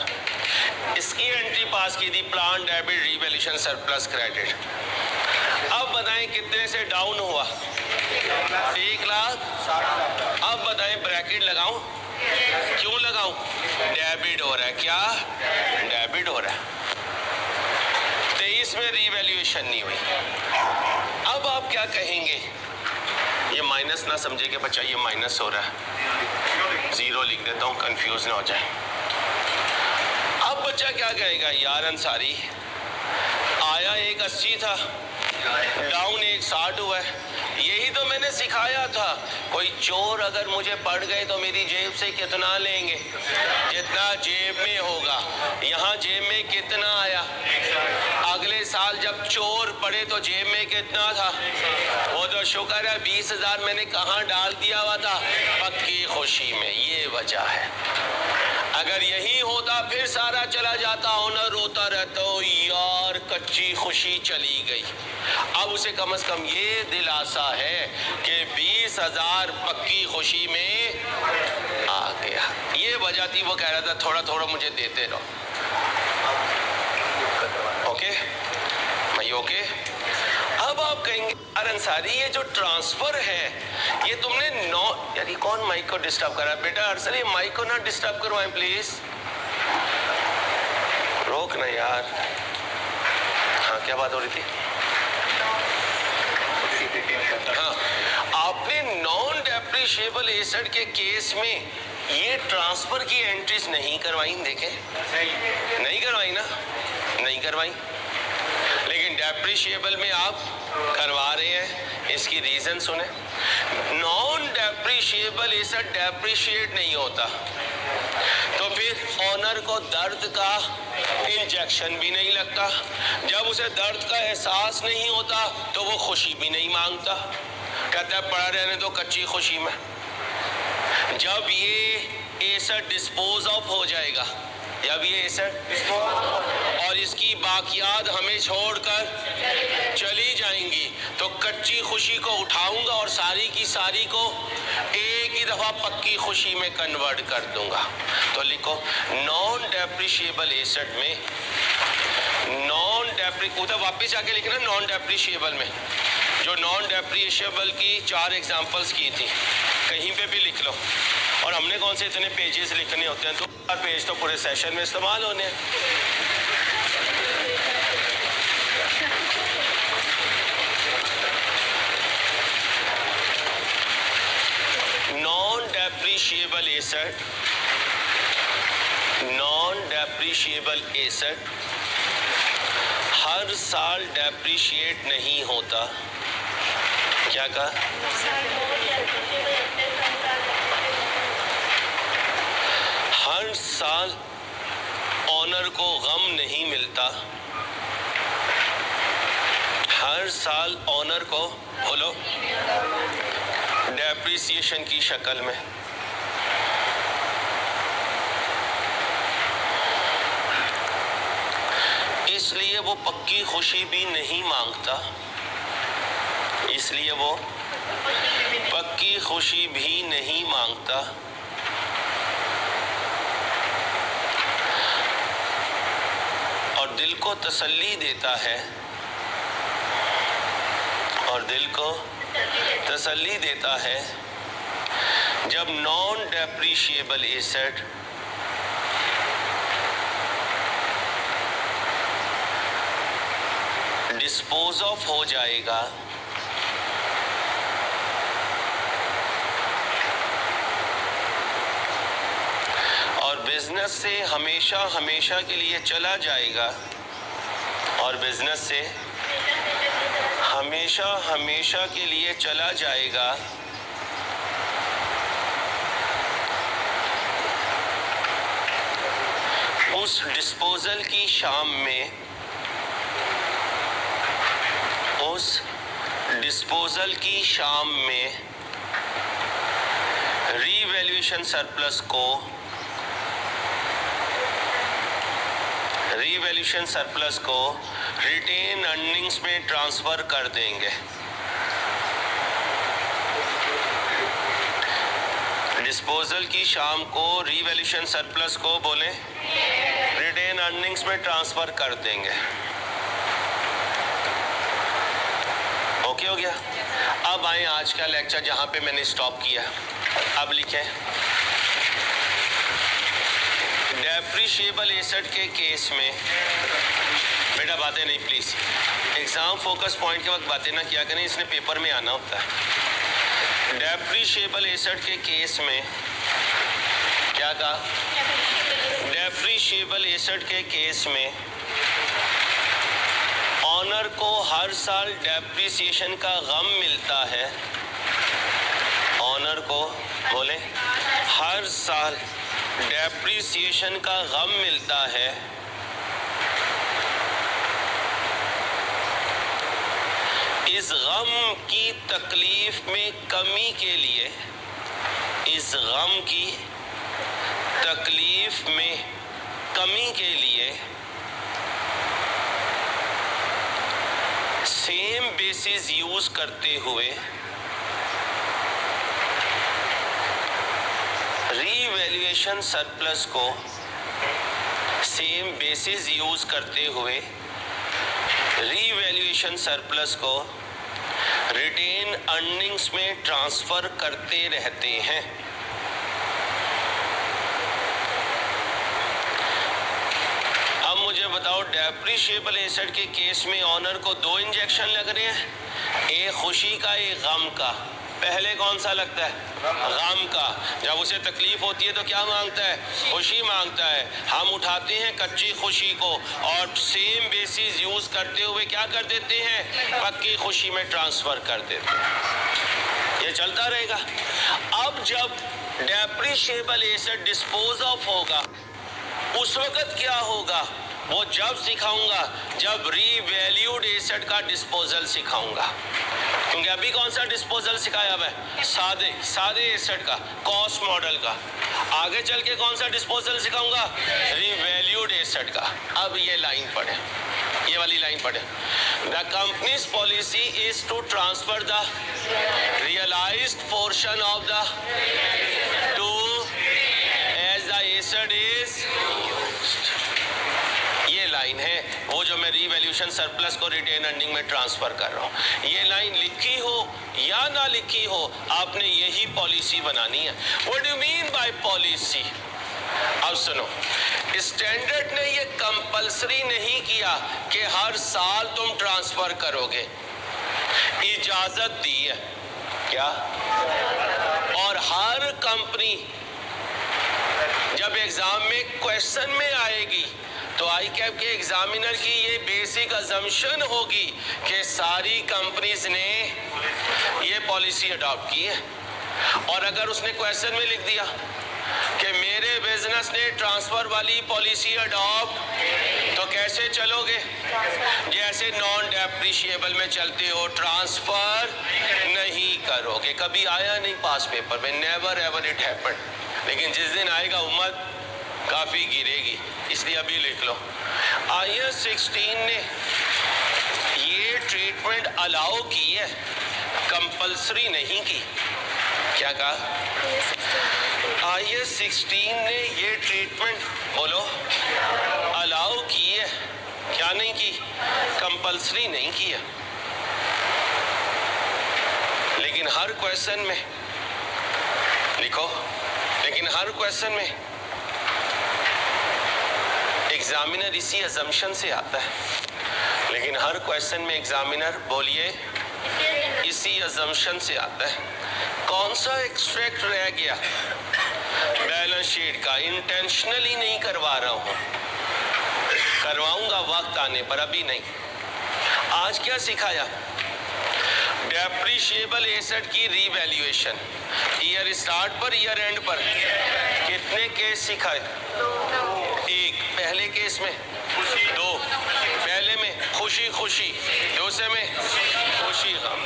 इसकी एंट्री पास की थी, plan debit revaluation surplus credit. अब बताएं कितने से डाउन हुआ? 1,60,000। अब बताएं ब्रैकेट लगाऊं? क्यों लगाऊं? डेबिट हो रहा है। क्या डेबिट हो रहा है? 23 में रीवैल्यूएशन नहीं हुई। अब आप क्या कहेंगे? ये माइनस ना समझे कि बच्चा ये माइनस हो रहा है, जीरो लिख देता हूं, कंफ्यूज ना हो जाए। अब बच्चा क्या कहेगा? यार अंसारी, आया 1,80 था, डाउन 1,60 हुआ है। यही तो मैंने सिखाया था, कोई चोर अगर मुझे पड़ गए तो मेरी जेब से कितना लेंगे? जितना जेब में होगा। यहाँ जेब में कितना आया? अगले साल जब चोर पड़े तो जेब में कितना था? वो तो शुक्र है 20,000 मैंने कहाँ डाल दिया हुआ था? पक्की खुशी में। ये वजह है। अगर यही होता फिर सारा चला जाता, ऑनर रोता रहता हो यार कच्ची खुशी चली गई। अब उसे कम से कम ये दिलासा है कि 20,000 पक्की खुशी में आ गया। ये वजह थी। वो कह रहा था थोड़ा थोड़ा मुझे देते रहो। ओके भाई, ओके। अब आप कहेंगे अरे अंसारी ये जो ट्रांसफर है ये तुमने यार ये कौन माइक को डिस्टर्ब कर रहा है? बेटा अरसल, ये माइक को ना डिस्टर्ब करवाएं प्लीज। रोक ना यार। हाँ, क्या बात हो रही थी? हाँ, आपने नॉन डेप्रिशिएबल एसेट के केस में ये ट्रांसफर की एंट्रीज नहीं करवाई। देखें, नहीं करवाई ना, नहीं करवाई। लेकिन डेप्रिशिएबल में आप करवा रहे हैं। इसकी रीजन सुने। नॉन डेप्रिशिएबल एसेट डेप्रिशिएट नहीं होता, तो फिर ऑनर को दर्द का इंजेक्शन भी नहीं लगता। जब उसे दर्द का एहसास नहीं होता तो वो खुशी भी नहीं मांगता, कहता है पड़ा रहने दो कच्ची खुशी में। जब ये एसेट डिस्पोज ऑफ हो जाएगा, जब ये एसेट और इसकी बाकियात हमें छोड़कर चली जाएंगी तो कच्ची खुशी को उठाऊंगा और सारी की सारी को एक ही दफा पक्की खुशी में कन्वर्ट कर दूंगा। तो लिखो नॉन डेप्रिशिएबल एसेट में, नॉन उधर वापस जाके लिखना नॉन डेप्रिशिएबल में, जो नॉन डेप्रिशिएबल की 4 एग्जांपल्स की थी कहीं पे भी लिख लो। और हमने कौन से इतने पेजेस लिखने होते हैं, 2 पेज तो पूरे सेशन में इस्तेमाल होने हैं। Non depreciable asset, non depreciable asset हर साल डेप्रिशिएट नहीं होता। क्या कहा? हर साल ऑनर को गम नहीं मिलता, हर साल ऑनर को बोलो डेप्रिसिएशन की शक्ल में। इसलिए वो पक्की खुशी भी नहीं मांगता, इसलिए वो पक्की खुशी भी नहीं मांगता। और दिल को तसल्ली देता है, और दिल को तसल्ली देता है जब non depreciable asset dispose of हो जाएगा और बिजनेस से हमेशा हमेशा के लिए चला जाएगा, और बिजनेस से हमेशा हमेशा के लिए चला जाएगा। उस डिस्पोजल की शाम में, उस डिस्पोजल की शाम में रीवैल्यूएशन सरप्लस को, रीवैल्यूएशन सरप्लस को रिटेन अर्निंग्स में ट्रांसफर कर देंगे। डिस्पोजल की शाम को रीवैल्यूएशन सरप्लस को बोले रिटेन अर्निंग्स में ट्रांसफर कर देंगे। ओके हो गया? अब आए आज का लेक्चर जहां पे मैंने स्टॉप किया। अब लिखें डेप्रिशिएबल एसेट के केस में, बेटा बातें नहीं प्लीज, एग्जाम फोकस पॉइंट के वक्त बातें ना किया करें, इसने पेपर में आना होता है। डेप्रिशिएबल एसेट के केस में क्या कहा? डेप्रिशिएबल एसेट के केस में ऑनर को हर साल डेप्रिसिएशन का गम मिलता है, ऑनर को बोले हर साल डेप्रिसिएशन का गम मिलता है। इस गम की तकलीफ में कमी के लिए, इस गम की तकलीफ में कमी के लिए सेम बेसिस यूज करते हुए रीवैल्यूएशन सरप्लस को, सेम बेसिस यूज करते हुए रीवैल्यूएशन सरप्लस को रिटेन अर्निंग्स में ट्रांसफर करते रहते हैं। अब मुझे बताओ डेप्रिशिएबल एसेट के केस में ऑनर को 2 इंजेक्शन लग रहे हैं, एक खुशी का एक गम का। पहले कौन सा लगता है? गम का। जब उसे तकलीफ होती है तो क्या मांगता है? खुशी मांगता है। हम उठाते हैं कच्ची खुशी को और सेम बेसिस यूज करते हुए क्या कर देते हैं? पक्की खुशी में ट्रांसफर कर देते हैं। ये चलता रहेगा। अब जब डेप्रिशिएबल एसेट डिस्पोज ऑफ होगा उस वक्त क्या होगा? वो जब सिखाऊंगा जब रीवैल्यूड एसेट का डिस्पोजल सिखाऊंगा। क्योंकि अभी कौन सा डिस्पोजल सिखाया मैं? सादे एसेट का, कॉस्ट मॉडल का। आगे चल के कौन सा डिस्पोजल सिखाऊंगा? रीवैल्यूड एसेट का। अब ये लाइन पढ़े, ये वाली लाइन पढ़े। The company's policy is to transfer the realised portion of the to as the asset is. ये लाइन है वो जो मैं रीवैल्यूएशन सरप्लस को रिटेन अर्निंग में ट्रांसफर कर रहा हूँ। ये लाइन लिखी हो या ना लिखी हो, आपने यही पॉलिसी बनानी है। What do you mean by policy? अब सुनो, स्टैंडर्ड ने ये कंपल्सरी नहीं किया कि हर साल तुम ट्रांसफर करोगे, इजाजत दी है। क्या? और हर कंपनी जब एग्जाम में क्वेश्चन में आएगी तो आई कैप के एग्जामिनर की ये बेसिक अजम्पशन होगी कि सारी कंपनीज ने ये पॉलिसी अडॉप्ट की है। और अगर उसने क्वेश्चन में लिख दिया कि मेरे बिजनेस ने ट्रांसफर वाली पॉलिसी अडॉप्ट, तो कैसे चलोगे? जैसे नॉन डेप्रिशिएबल में चलते हो, ट्रांसफर नहीं करोगे। कभी आया नहीं पास पेपर में, नेवर एवर इट हैपेंड। लेकिन जिस दिन आएगा उम्मत काफी गिरेगी, इसलिए अभी लिख लो। IAS 16 ने ये ट्रीटमेंट अलाउ की है, कंपल्सरी नहीं की। क्या कहा? IAS 16 ने ये ट्रीटमेंट, बोलो, अलाउ की है। क्या नहीं की? कंपल्सरी नहीं की है। लेकिन हर क्वेश्चन में लिखो, लेकिन हर क्वेश्चन में एग्जामिनर इसी अजम्पशन से आता है। लेकिन हर क्वेश्चन में एग्जामिनर, बोलिए, इसी अजम्पशन से आता है। कौन सा एक्सट्रैक्ट रह गया बैलेंस शीट का? इंटेंशनली नहीं करवा रहा हूं, करवाऊंगा वक्त आने पर, अभी नहीं। आज क्या सिखाया? डेप्रिशिएबल एसेट की रीवैल्यूएशन, ईयर स्टार्ट पर, ईयर एंड पर। कितने केस सिखाए? एक। पहले केस में 2, पहले में खुशी खुशी, दूसरे में खुशी गम।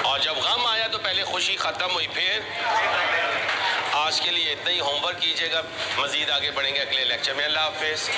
और जब गम आया तो पहले खुशी खत्म हुई। फिर आज के लिए इतना ही, होमवर्क कीजिएगा, मजीद आगे बढ़ेंगे अगले लेक्चर में। अल्लाह हाफिज।